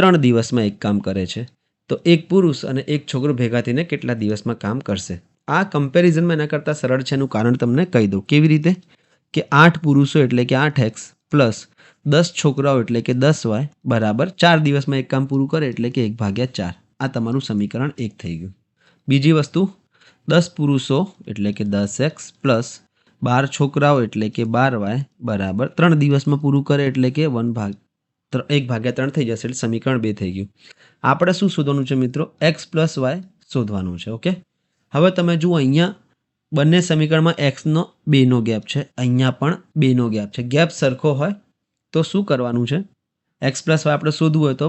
3 દિવસમાં એક કામ કરે છે. તો એક પુરુષ અને એક છોકરો ભેગા થઈને કેટલા દિવસમાં કામ કરશે? આ કમ્પેરિઝનમાં એના કરતાં સરળ છે. એનું કારણ તમને કહી દઉં. કેવી રીતે? કે 8 પુરુષો એટલે કે 8x પ્લસ 10 છોકરાઓ એટલે કે 10y બરાબર 4 દિવસમાં એક કામ પૂરું કરે એટલે કે 1/4. આ તમારું સમીકરણ 1 થઈ ગયું. બીજી વસ્તુ, 10 પુરુષો એટલે કે 10x પ્લસ 12 છોકરાઓ એટલે કે 12y બરાબર 3 દિવસમાં પૂરું કરે એટલે કે 1/3 થઈ જશે. એટલે સમીકરણ 2 થઈ ગયું. આપણે શું શોધવાનું છે મિત્રો? x + y શોધવાનું છે. ઓકે, હવે તમે જુઓ, અહીંયા બંને સમીકરણમાં એક્સનો 2નો ગેપ છે, અહીંયા પણ 2નો ગેપ છે. ગેપ સરખો હોય તો શું કરવાનું છે? x + y આપણે શોધવું હોય તો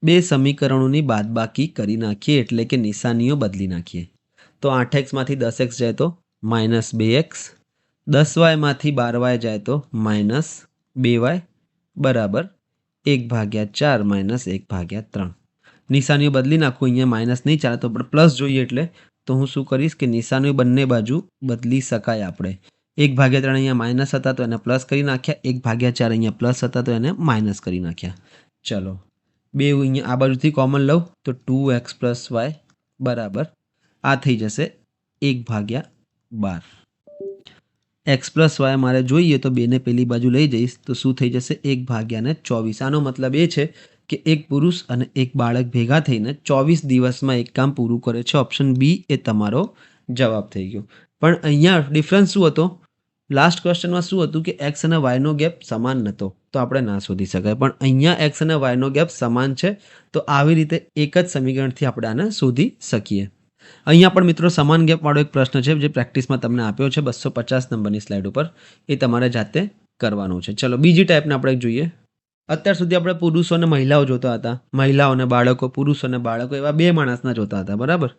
બે સમીકરણોની બાદબાકી કરી નાખીએ એટલે કે નિશાનીઓ બદલી નાખીએ. તો 8x માંથી 10x જાય તો -2x, 10y માંથી 12y જાય તો -2y બરાબર 1/4 - 1/3. નિશાનીઓ બદલી નાખું, અહીંયા માઇનસ નહીં ચાલે તો આપણે પ્લસ જોઈએ, એટલે તો હું શું કરીશ કે નિશાનીઓ બંને બાજુ બદલી શકાય. આપણે 1/3 અહીંયા માઇનસ હતા તો એને પ્લસ કરી નાખ્યા, 1/4 અહીંયા પ્લસ હતા તો એને માઇનસ કરી નાખ્યા. ચલો, બે અહીંયા આ બાજુથી કોમન લઉં તો 2x + y બરાબર આ થઈ જશે 1/12. x + y મારે જોઈએ તો 2ને પેલી બાજુ લઈ જઈશ તો શું થઈ જશે? 1/24. આનો મતલબ એ છે કે એક પુરુષ અને એક બાળક ભેગા થઈને 24 દિવસમાં એક કામ પૂરું કરે છે. ઓપ્શન બી એ તમારો જવાબ થઈ ગયો. પણ અહીંયા ડિફરન્સ શું હતો? લાસ્ટ ક્વેશ્ચનમાં શું હતું કે એક્સ અને વાયનો ગેપ સમાન નહોતો, તો આપણે ના શોધી શકાય. પણ અહીંયા એક્સ અને વાયનો ગેપ સમાન છે, તો આવી રીતે એક જ સમીકરણથી આપણે આને શોધી શકીએ. અહીંયા પણ મિત્રો સમાન ગેપવાળો એક પ્રશ્ન છે જે પ્રેક્ટિસમાં તમને આપ્યો છે 250 નંબરની સ્લાઇડ ઉપર. એ તમારે જાતે કરવાનું છે. ચલો બીજી ટાઈપને આપણે જોઈએ. અત્યાર સુધી આપણે પુરુષો અને મહિલાઓ જોતા હતા, મહિલાઓ અને બાળકો, પુરુષો અને બાળકો, એવા બે માણસના જોતા હતા. બરાબર,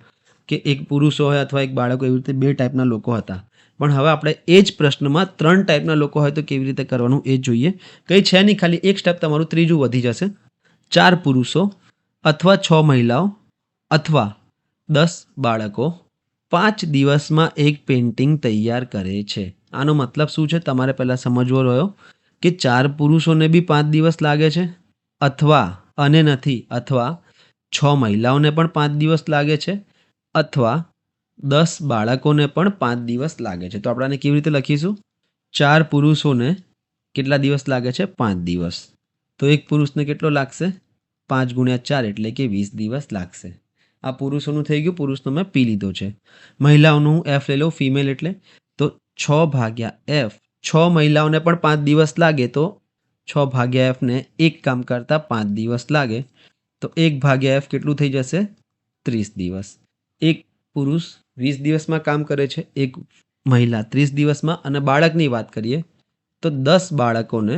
કે એક પુરુષો હોય અથવા એક બાળકો, એવી રીતે બે ટાઈપના લોકો હતા. પણ હવે આપણે એ જ પ્રશ્નમાં 3 ટાઈપના લોકો હોય તો કેવી રીતે કરવાનું એ જોઈએ. કંઈ છે નહીં, ખાલી એક સ્ટેપ તમારું ત્રીજું વધી જશે. 4 પુરુષો અથવા 6 મહિલાઓ અથવા 10 બાળકો 5 દિવસમાં એક પેઇન્ટિંગ તૈયાર કરે છે. આનો મતલબ શું છે તમારે પહેલાં સમજવો રહ્યો કે 4 પુરુષોને બી 5 દિવસ લાગે છે, અથવા અને નથી, અથવા 6 મહિલાઓને પણ 5 દિવસ લાગે છે, અથવા 10 બાળકોને પણ 5 દિવસ લાગે છે. તો આપણે આને કેવી રીતે લખીશું? 4 પુરુષોને કેટલા દિવસ લાગે છે? 5 દિવસ. તો એક પુરુષને કેટલો લાગશે? 5 × 4 એટલે કે 20 દિવસ લાગશે. આ પુરુષોનું થઈ ગયું, પુરુષનો મેં પી લીધો છે. મહિલાઓનું હું એફ લઈ લઉં, ફિમેલ એટલે તો 6/f, 6 મહિલાઓને પણ 5 દિવસ લાગે તો 6/f ને એક કામ કરતાં 5 દિવસ લાગે તો 1/f કેટલું થઈ જશે? 30 દિવસ. એક પુરુષ 20 દિવસમાં કામ કરે છે, એક મહિલા 30 દિવસમાં. અને બાળકની વાત કરીએ તો 10 બાળકોને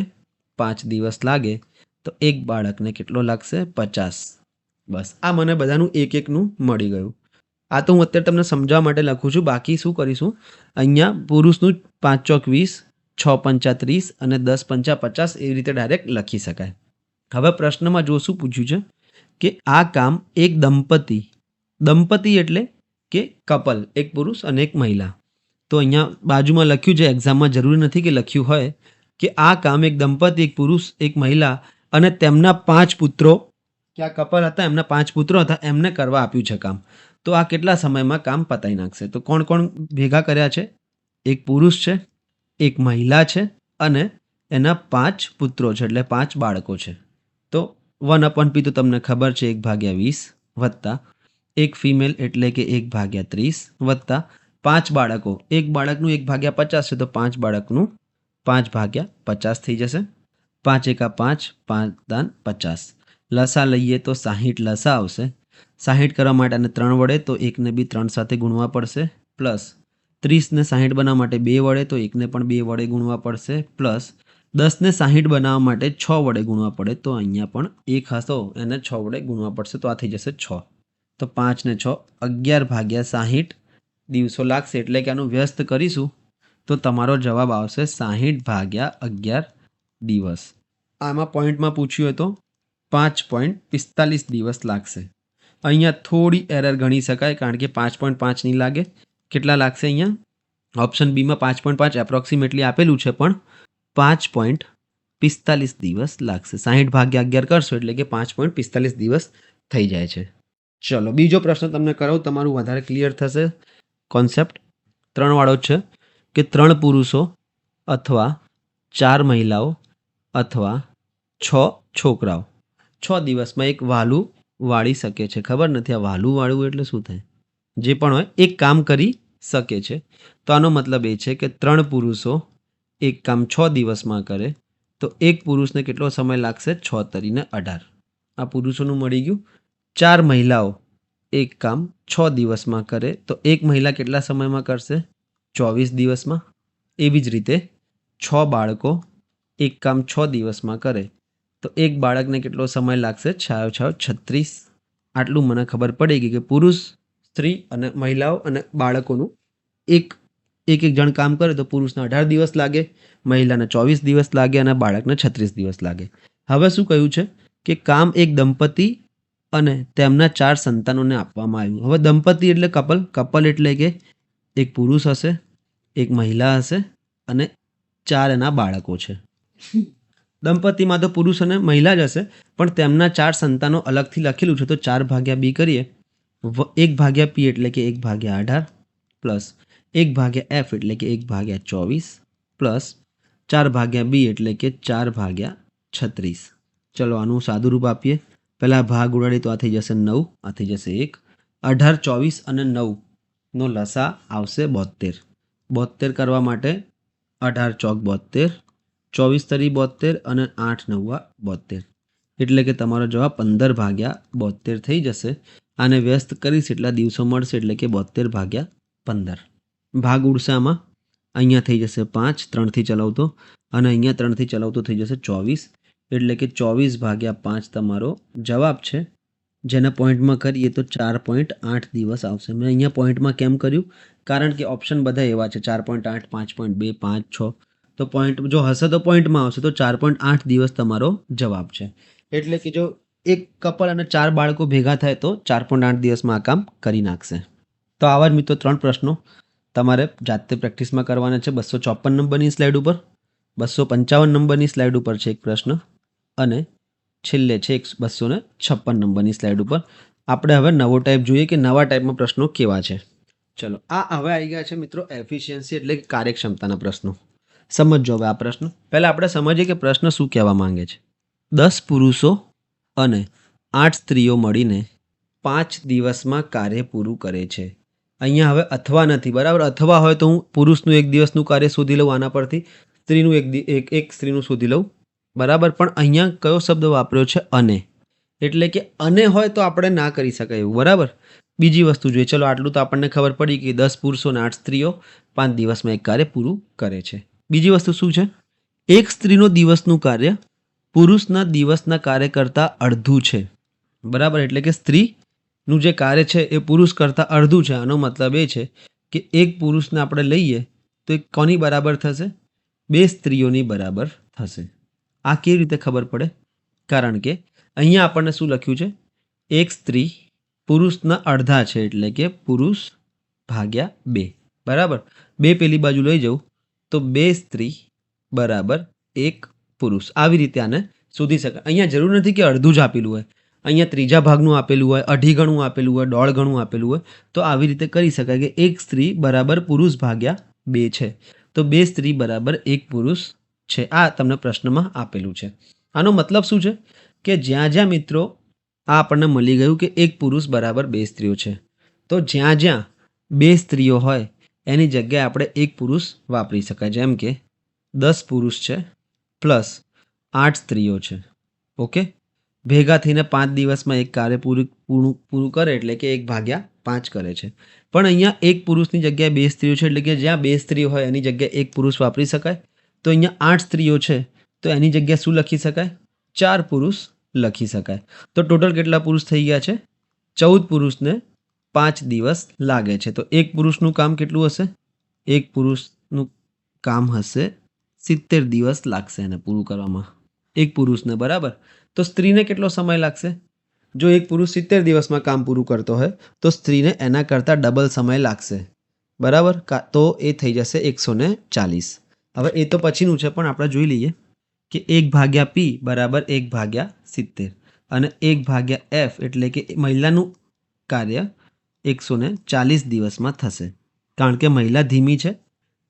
5 દિવસ લાગે તો એક બાળકને કેટલો લાગશે? 50. બસ આ મને બધાનું એક એકનું મળી ગયું. આ તો હું અત્યારે તમને સમજાવવા માટે લખું છું. બાકી શું કરીશું, અહીંયા પુરુષનું 5 ચોક 20, 6 પંચા 30 અને 10 પંચા 50 એવી રીતે ડાયરેક્ટ લખી શકાય. હવે પ્રશ્નમાં જો શું પૂછ્યું છે કે આ કામ એક દંપતી એટલે કે કપલ, એક પુરુષ અને એક મહિલા. તો અહીંયા બાજુમાં લખ્યું છે, એક્ઝામમાં જરૂરી નથી કે લખ્યું હોય કે આ કામ એક દંપતી, એક પુરુષ, એક મહિલા અને તેમના 5 પુત્રો, કે આ કપલ હતા, એમના 5 પુત્રો હતા, એમને કરવા આપ્યું છે કામ. તો આ કેટલા સમયમાં કામ પતાવી નાખશે? તો કોણ કોણ ભેગા કર્યા છે? એક પુરુષ છે, એક મહિલા છે અને એના 5 પુત્રો છે, એટલે 5 બાળકો છે. તો 1/p તો તમને ખબર છે 1/20 વત્તા એક ફિમેલ એટલે કે 1/30 વત્તા 5 બાળકો, એક બાળકનું 1/50 છે તો 5 બાળકનું 5/50 થઈ જશે. 5 એકા 5, 5 દાન 50. લસા લઈએ તો 60 લસા આવશે. 60 કરવા માટે અને 3 વડે તો 1 ને બી 3 સાથે ગુણવા પડશે, પ્લસ 30 ને 60 બનાવવા માટે 2 વડે તો 1 ને પણ 2 વડે ગુણવા પડશે, પ્લસ 10 ને 60 બનાવવા માટે 6 વડે ગુણવા પડે તો અહીંયા પણ 1 હતો એને 6 વડે ગુણવા પડશે તો આ થઈ જશે 6. તો 5 ને 6 11/60 દિવસો લાગશે. એટલે કે આનું વ્યસ્ત કરીશું તો તમારો જવાબ આવશે 60/11 દિવસ. આમાં પોઈન્ટમાં પૂછ્યું હોય તો 5.45 દિવસ લાગશે. અહીંયા થોડી એરર ગણી શકાય કારણ કે 5.5 નહીં લાગે. કેટલા લાગશે? અહીંયા ઓપ્શન બીમાં 5.5 એપ્રોક્સિમેટલી આપેલું છે પણ 5.45 દિવસ લાગશે. 60/11 કરશો એટલે કે 5.45 દિવસ થઈ જાય છે. ચલો બીજો પ્રશ્ન તમને કરાવું, તમારું વધારે ક્લિયર થશે કોન્સેપ્ટ. 3 વાળો છે કે 3 પુરુષો અથવા 4 મહિલાઓ અથવા 6 છોકરાઓ 6 દિવસમાં એક વાલું વાળી શકે છે. ખબર નથી આ વાલું વાળવું એટલે શું થાય? જે પણ હોય એક કામ કરી શકે છે. તો આનો મતલબ એ છે કે 3 પુરુષો એક કામ 6 દિવસમાં કરે તો એક પુરુષને કેટલો સમય લાગશે? 6 તરીને 18. આ પુરુષોનું મળી ગયું. 4 મહિલાઓ એક કામ 6 દિવસમાં કરે તો એક મહિલા કેટલા સમયમાં કરશે? 24 દિવસમાં. એવી જ રીતે 6 બાળકો એક કામ 6 દિવસમાં કરે તો એક બાળકને કેટલો સમય લાગશે? 36. આટલું મને ખબર પડી ગઈ કે પુરુષ, સ્ત્રી અને મહિલાઓ અને બાળકોનું એક જણ કામ કરે તો પુરુષને 18 દિવસ લાગે, મહિલાને 24 દિવસ લાગે અને બાળકને 36 દિવસ લાગે. હવે શું કહ્યું છે કે કામ એક દંપતી અને તેમના 4 સંતાનોને આપવામાં આવ્યું. હવે દંપતી એટલે કપલ એટલે કે એક પુરુષ હશે, એક મહિલા હશે અને 4 એના બાળકો છે. દંપતીમાં તો પુરુષ અને મહિલા જ હશે પણ તેમના 4 સંતાનો અલગથી લખેલું છે તો 4/b કરીએ. 1/p એટલે કે 1/18 પ્લસ 1/f એટલે કે 1/24 પ્લસ 4/b એટલે કે 4/36. ચલો આનું સાદું રૂપ આપીએ. પહેલાં ભાગ ઉડાડીએ તો આ થઈ જશે 9, આ થઈ જશે 1. 18, 24 અને 9નો લસા આવશે 72. 72 કરવા માટે 18 ચોક 72, 24 તરી 72 અને 8 9 72. એટલે કે તમારો જવાબ 15/72 થઈ જશે. આને વ્યસ્ત કરીશ એટલા દિવસો મળશે એટલે કે 72/15. ભાગ ઉડશે આમાં. અહીંયા થઈ જશે 5 3થી ચલાવતો અને અહીંયા 3થી ચલાવતો થઈ જશે 24. એટલે કે 24/5 તમારો જવાબ છે. જેને પોઈન્ટમાં કરીએ તો 4.8 દિવસ આવશે. મેં અહીંયા પોઈન્ટમાં કેમ કર્યું? કારણ કે ઓપ્શન બધા એવા છે 4.8, 5.2, 5, 6. તો પોઈન્ટ જો હશે તો પોઈન્ટમાં આવશે તો 4.8 દિવસ તમારો જવાબ છે. એટલે કે જો એક કપલ અને 4 બાળકો ભેગા થાય તો 4.8 દિવસમાં આ કામ કરી નાખશે. તો આવા જ મિત્રો 3 પ્રશ્નો તમારે જાતે પ્રેક્ટિસમાં કરવાના છે. 254 નંબરની સ્લાઇડ ઉપર, 255 નંબરની સ્લાઇડ ઉપર છે એક પ્રશ્ન અને છેલ્લે છે 256 નંબરની સ્લાઇડ ઉપર. આપણે હવે નવો ટાઈપ જોઈએ કે નવા ટાઈપમાં પ્રશ્નો કેવા છે. ચલો આ હવે આવી ગયા છે મિત્રો એફિશિયન્સી એટલે કે કાર્યક્ષમતાના પ્રશ્નો. સમજો હવે આ પ્રશ્ન. પહેલાં આપણે સમજીએ કે પ્રશ્ન શું કહેવા માંગે છે. 10 પુરુષો અને 8 સ્ત્રીઓ મળીને 5 દિવસમાં કાર્ય પૂરું કરે છે અહીંયા હવે અથવા નથી, બરાબર. અથવા હોય તો હું પુરુષનું એક દિવસનું કાર્ય શોધી લઉં આના પરથી, સ્ત્રીનું એક સ્ત્રીનું શોધી લઉં, બરાબર. પણ અહીંયા કયો શબ્દ વાપર્યો છે? અને. એટલે કે અને હોય તો આપણે ના કરી શકાય એવું, બરાબર. બીજી વસ્તુ જોઈએ, ચલો આટલું તો આપણને ખબર પડી કે 10 પુરુષો અને 8 સ્ત્રીઓ 5 દિવસમાં એક કાર્ય પૂરું કરે છે. બીજી વસ્તુ શું છે? એક સ્ત્રીનો દિવસનું કાર્ય પુરુષના દિવસના કાર્ય કરતાં અડધું છે, બરાબર. એટલે કે સ્ત્રીનું જે કાર્ય છે એ પુરુષ કરતાં અડધું છે. આનો મતલબ એ છે કે એક પુરુષને આપણે લઈએ તો એ કોની બરાબર થશે? 2 સ્ત્રીઓની બરાબર થશે. આ કેવી રીતે ખબર પડે? કારણ કે અહીંયા આપણને શું લખ્યું છે? એક સ્ત્રી પુરુષના અડધા છે, એટલે કે પુરુષ ભાગ્યા 2, બરાબર. 2 પેલી બાજુ લઈ જાઉં તો 2 સ્ત્રી બરાબર 1 પુરુષ. આવી રીતે આને શોધી શકાય. અહીંયા જરૂર નથી કે અડધું જ આપેલું હોય, અહીંયા ત્રીજા ભાગનું આપેલું હોય, અઢી ગણું આપેલું હોય, દોઢ ગણું આપેલું હોય, તો આવી રીતે કરી શકાય કે એક સ્ત્રી બરાબર પુરુષ ભાગ્યા 2 છે, તો 2 સ્ત્રી બરાબર 1 પુરુષ છે. આ તમને પ્રશ્નમાં આપેલું છે. આનો મતલબ શું છે કે જ્યાં જ્યાં મિત્રો આ આપણને મળી ગયું કે એક પુરુષ બરાબર 2 સ્ત્રીઓ છે, તો જ્યાં જ્યાં 2 સ્ત્રીઓ હોય એની જગ્યાએ આપણે એક પુરુષ વાપરી શકાય. જેમ કે 10 પુરુષ છે પ્લસ 8 સ્ત્રીઓ છે, ઓકે. ભેગા થઈને 5 દિવસમાં એક કાર્ય પૂરું કરે, એટલે કે 1/5 કરે છે. પણ અહીંયા એક પુરુષની જગ્યાએ 2 સ્ત્રીઓ છે, એટલે કે જ્યાં 2 સ્ત્રીઓ હોય એની જગ્યાએ એક પુરુષ વાપરી શકાય. તો અહીંયા 8 સ્ત્રીઓ છે તો એની જગ્યાએ શું લખી શકાય? 4 પુરુષ લખી શકાય. તો ટોટલ કેટલા પુરુષ થઈ ગયા છે? 14 પુરુષને 5 દિવસ લાગે છે. તો એક પુરુષનું કામ કેટલું હશે? એક પુરુષનું કામ હશે 70 દિવસ લાગશે એને પૂરું કરવામાં, એક પુરુષને, બરાબર. તો સ્ત્રીને કેટલો સમય લાગશે? જો એક પુરુષ 70 દિવસમાં કામ પૂરું કરતો હોય તો સ્ત્રીને એના કરતાં ડબલ સમય લાગશે, બરાબર. તો એ થઈ જશે 140. હવે એ તો પછીનું છે, પણ આપણે જોઈ લઈએ કે 1/P બરાબર 1/70 અને 1/F એટલે કે મહિલાનું કાર્ય 140 દિવસમાં થશે. કારણ કે મહિલા ધીમી છે,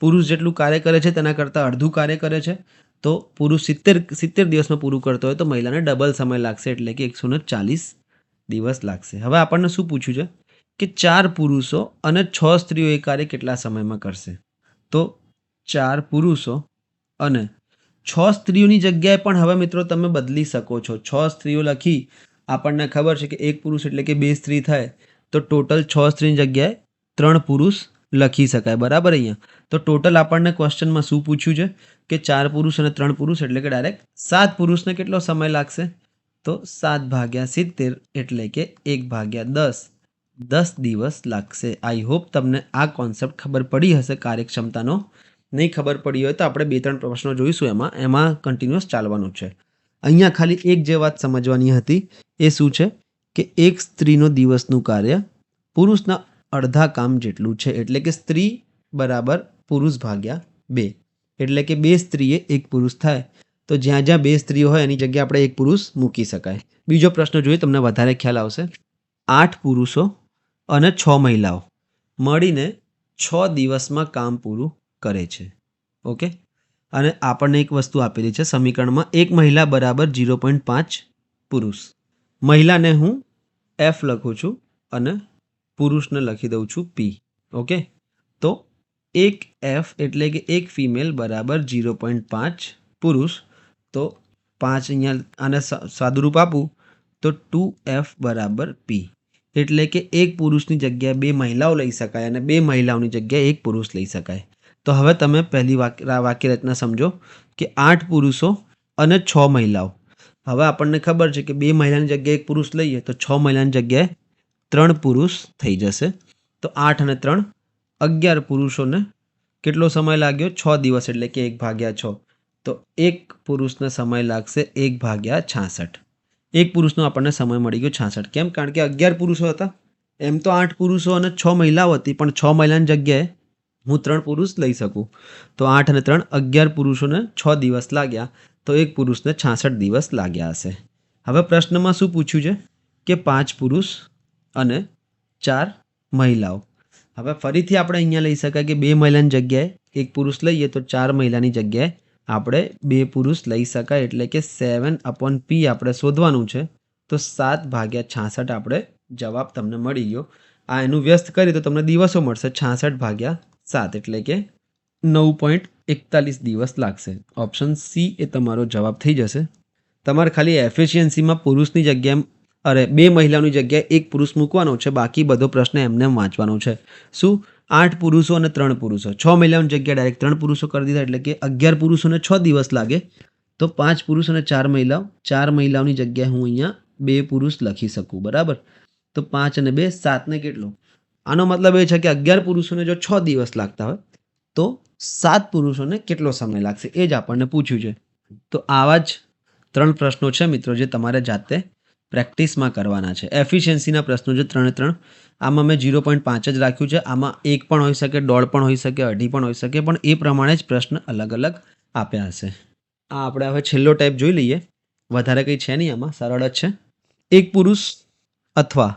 પુરુષ જેટલું કાર્ય કરે છે તેના કરતાં અડધું કાર્ય કરે છે. તો પુરુષ 70 દિવસમાં પૂરું કરતો હોય તો મહિલાને ડબલ સમય લાગશે, એટલે કે 140 દિવસ લાગશે. હવે આપણને શું પૂછ્યું છે કે 4 પુરુષો અને 6 સ્ત્રીઓ એ કાર્ય કેટલા સમયમાં કરશે? તો 4 પુરુષો અને 6 સ્ત્રીઓની જગ્યાએ પણ હવે મિત્રો તમે બદલી શકો છો. 6 સ્ત્રીઓ લખી આપણને ખબર છે કે એક પુરુષ એટલે કે 2 સ્ત્રી થાય, તો ટોટલ 6 સ્ત્રીની જગ્યાએ 3 પુરુષ લખી શકાય, બરાબર. અહીંયા તો ટોટલ આપણને ક્વેશ્ચનમાં શું પૂછ્યું છે કે 4 પુરુષ અને 3 પુરુષ એટલે કે ડાયરેક્ટ 7 પુરુષને કેટલો સમય લાગશે? તો 7/70 એટલે કે 1/10, 10 દિવસ લાગશે. આઈ હોપ તમને આ કોન્સેપ્ટ ખબર પડી હશે કાર્યક્ષમતાનો. નહીં ખબર પડી હોય તો આપણે 2-3 પ્રશ્નો જોઈશું, એમાં કન્ટિન્યુઅસ ચાલવાનું છે. અહીંયા ખાલી એક જે વાત સમજવાની હતી એ શું છે કે એક સ્ત્રીનો દિવસનું કાર્ય પુરુષના અડધા કામ જેટલું છે, એટલે કે સ્ત્રી બરાબર પુરુષ ભાગ્યા 2, એટલે કે 2 સ્ત્રીએ 1 પુરુષ થાય. તો જ્યાં જ્યાં 2 સ્ત્રીઓ હોય એની જગ્યાએ આપણે 1 પુરુષ મૂકી શકાય. બીજો પ્રશ્ન જોઈએ, તમને વધારે ખ્યાલ આવશે. 8 પુરુષો અને 6 મહિલાઓ મળીને 6 દિવસમાં કામ પૂરું કરે છે, ઓકે. અને આપણને એક વસ્તુ આપેલી છે સમીકરણમાં, એક મહિલા બરાબર 0.5 પુરુષ. મહિલાને હું F લખું છું અને પુરુષને લખી દઉં છું P, ઓકે. તો એક F એટલે કે એક ફિમેલ બરાબર 0.5 પુરુષ. તો 5 અહીંયા આને સાદુરૂપ આપું તો 2F બરાબર P, એટલે કે એક પુરુષની જગ્યાએ 2 મહિલાઓ લઈ શકાય અને 2 મહિલાઓની જગ્યાએ એક પુરુષ લઈ શકાય. તો હવે તમે પહેલી વાક્ય રચના સમજો કે 8 પુરુષો અને 6 મહિલાઓ. હવે આપણને ખબર છે કે 2 મહિલાની જગ્યાએ એક પુરુષ લઈએ તો 6 મહિલાની જગ્યાએ 3 પુરુષ થઈ જશે. તો 8 અને 3 11 પુરુષોને કેટલો સમય લાગ્યો? 6 દિવસ, એટલે કે 1/6. તો એક પુરુષને સમય લાગશે 1/66. એક પુરુષનો આપણને સમય મળી ગયો 66. કેમ? કારણ કે 11 પુરુષો હતા. એમ તો 8 પુરુષો અને 6 મહિલાઓ હતી, પણ 6 મહિલાની જગ્યાએ હું 3 પુરુષ લઈ શકું. તો 8 અને 3 11 પુરુષોને 6 દિવસ લાગ્યા, તો એક પુરુષને 66 દિવસ લાગ્યા હશે. હવે પ્રશ્નમાં શું પૂછ્યું છે કે 5 પુરુષ અને 4 મહિલાઓ. હવે ફરીથી આપણે અહીંયા લઈ શકાય કે 2 મહિલાની જગ્યાએ એક પુરુષ લઈએ તો 4 મહિલાની જગ્યાએ આપણે 2 પુરુષ લઈ શકાય, એટલે કે 7/P આપણે શોધવાનું છે. તો 7/66 આપણે જવાબ તમને મળી ગયો. આ એનું વ્યસ્ત કરીએ તો તમને દિવસો મળશે 66/7 એટલે કે 9.41 દિવસ લાગશે. ઓપ્શન સી એ તમારો જવાબ થઈ જશે. તમારે ખાલી એફિશિયન્સીમાં પુરુષની જગ્યાએ 2 મહિલાઓની જગ્યાએ 1 પુરુષ મૂકવાનો છે. બાકી બધો પ્રશ્ન એમને એમ વાંચવાનો છે. શું 8 પુરુષો અને 3 પુરુષો, 6 મહિલાઓની જગ્યાએ ડાયરેક્ટ 3 પુરુષો કરી દીધા એટલે કે 11 પુરુષોને 6 દિવસ લાગે. તો 5 પુરુષ અને 4 મહિલાઓ, 4 મહિલાઓની જગ્યાએ હું અહીંયા 2 પુરુષ લખી શકું. બરાબર. તો 5 અને 2 7 ને કેટલો? આનો મતલબ એ છે કે 11 પુરુષોને જો 6 દિવસ લાગતા હોય તો 7 પુરુષોને કેટલો સમય લાગશે એ જ આપણને પૂછ્યું છે. તો આવા જ 3 પ્રશ્નો છે મિત્રો જે તમારે જાતે પ્રેક્ટિસમાં કરવાના છે. એફિશિયન્સીના પ્રશ્નો છે 3 આમાં મેં 0.5 જ રાખ્યું છે. આમાં 1 પણ હોઈ શકે, 1.5 પણ હોઈ શકે, 2.5 પણ હોઈ શકે, પણ એ પ્રમાણે જ પ્રશ્ન અલગ અલગ આપ્યા હશે. આ આપણે હવે છેલ્લો ટાઈપ જોઈ લઈએ. વધારે કંઈ છે નહીં, આમાં સરળ જ છે. 1 પુરુષ અથવા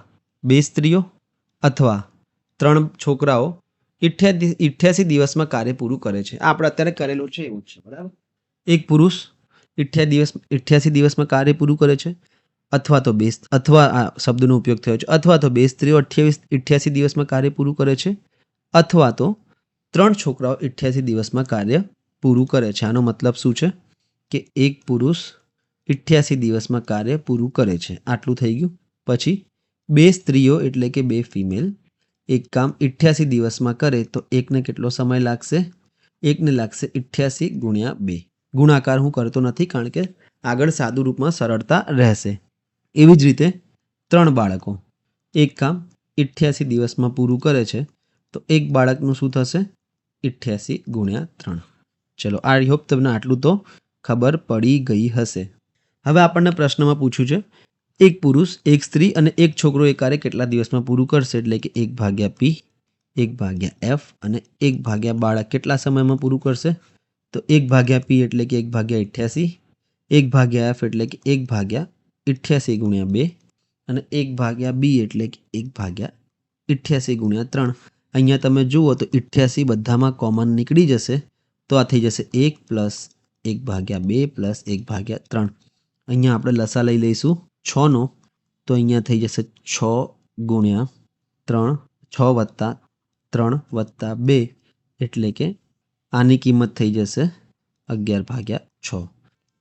2 સ્ત્રીઓ અથવા 3 છોકરાઓ 88 દિવસમાં કાર્ય પૂરું કરે છે. આ આપણે અત્યારે કરેલું છે એવું જ છે. બરાબર. 1 પુરુષ 88 દિવસમાં કાર્ય પૂરું કરે છે, અથવા તો આ શબ્દનો ઉપયોગ થયો છે, અથવા તો 2 સ્ત્રીઓ 88 દિવસમાં કાર્ય પૂરું કરે છે, અથવા તો 3 છોકરાઓ 88 દિવસમાં કાર્ય પૂરું કરે છે. આનો મતલબ શું છે કે 1 પુરુષ 88 દિવસમાં કાર્ય પૂરું કરે છે. આટલું થઈ ગયું. પછી 2 સ્ત્રીઓ એટલે કે 2 ફિમેલ એક કામ 88 દિવસમાં કરે તો એકને કેટલો સમય લાગશે? એકને લાગશે 88 ગુણ્યા 2. ગુણાકાર હું કરતો નથી કારણ કે આગળ સાદું રૂપમાં સરળતા રહેશે. એવી જ રીતે 3 બાળકો એક કામ 88 દિવસમાં પૂરું કરે છે તો એક બાળકનું શું થશે? 88 ગુણ્યા 3. ચલો, આઈ હોપ તમને આટલું તો ખબર પડી ગઈ હશે. હવે આપણને પ્રશ્નમાં પૂછ્યું છે 1 પુરુષ 1 સ્ત્રી અને 1 છોકરો એ કાર્ય કેટલા દિવસમાં પૂરું કરશે? એટલે કે 1/p 1/f અને 1/ બાળક કેટલા સમયમાં પૂરું કરશે? તો 1/p એટલે કે 1/88, 1/f એટલે કે 1/88 ગુણ્યા 2 અને 1/b એટલે કે 1/88 ગુણ્યા 3. અહીંયા તમે જુઓ તો 88 બધામાં કોમન નીકળી જશે તો આ થઈ જશે 1 + 1/2 + 1/3. અહીંયા આપણે લસા લઈ લઈશું 6નો તો અહીંયા થઈ જશે 6 ગુણ્યા 3, 6 + 3 + 2 એટલે કે આની કિંમત થઈ જશે 11/6.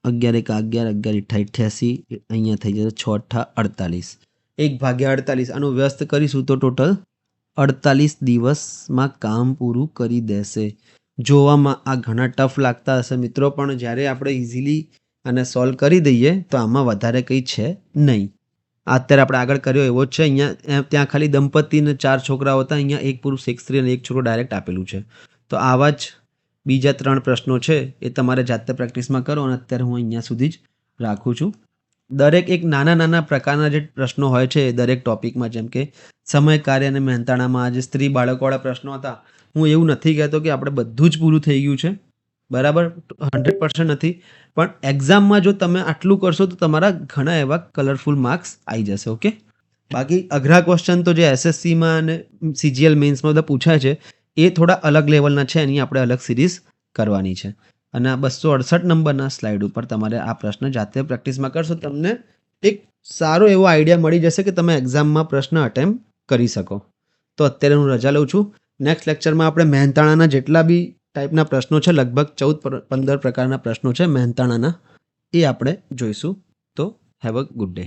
11 × 11 = 88. અહીંયા થઈ જશે 6 × 8 = 48. 1/48 આનું વ્યસ્ત કરીશું તો ટોટલ 48 દિવસમાં કામ પૂરું કરી દેશે. જોવામાં આ ઘણા ટફ લાગતા હશે મિત્રો, પણ જ્યારે આપણે ઇઝીલી આને સોલ્વ કરી દઈએ તો આમાં વધારે કંઈ છે નહીં. અત્યારે આપણે આગળ કર્યો એવો જ છે. અહીંયા ત્યાં ખાલી દંપતીને 4 છોકરાઓ હતા, અહીંયા 1 પુરુષ 1 સ્ત્રી અને 1 છોકરો ડાયરેક્ટ આપેલું છે. તો આવા જ બીજા 3 પ્રશ્નો છે એ તમારે જાતે પ્રેક્ટિસમાં કરો અને અત્યારે હું અહીંયા સુધી જ રાખું છું. દરેક એક નાના પ્રકારના જે પ્રશ્નો હોય છે દરેક ટોપિકમાં, જેમ કે સમય, કાર્ય અને મહેનતાણામાં જે સ્ત્રી બાળકોવાળા પ્રશ્નો હતા, હું એવું નથી કહેતો કે આપણે બધું જ પૂરું થઈ ગયું છે. બરાબર, 100% નથી, પણ એક્ઝામમાં જો તમે આટલું કરશો તો તમારા ઘણા એવા કલરફુલ માર્ક્સ આવી જશે. ઓકે. બાકી અઘરા ક્વેશ્ચન તો જે SSCમાં અને CGL મેન્સમાં બધા પૂછાય છે એ થોડા અલગ લેવલના છે. એની આપણે અલગ સિરીઝ કરવાની છે. અને આ 268 નંબરના સ્લાઇડ ઉપર તમારે આ પ્રશ્ન જાતે પ્રેક્ટિસમાં કરશો તમને એક સારો એવો આઈડિયા મળી જશે કે તમે એક્ઝામમાં પ્રશ્ન અટેમ્પ્ટ કરી શકો. તો અત્યારે હું રજા લઉં છું. નેક્સ્ટ લેક્ચરમાં આપણે મહેનતાણાના જેટલા બી ટાઈપના પ્રશ્નો છે, લગભગ 14-15 પ્રકારના પ્રશ્નો છે મહેનતાણાના, એ આપણે જોઈશું. તો હેવ અ ગુડ ડે.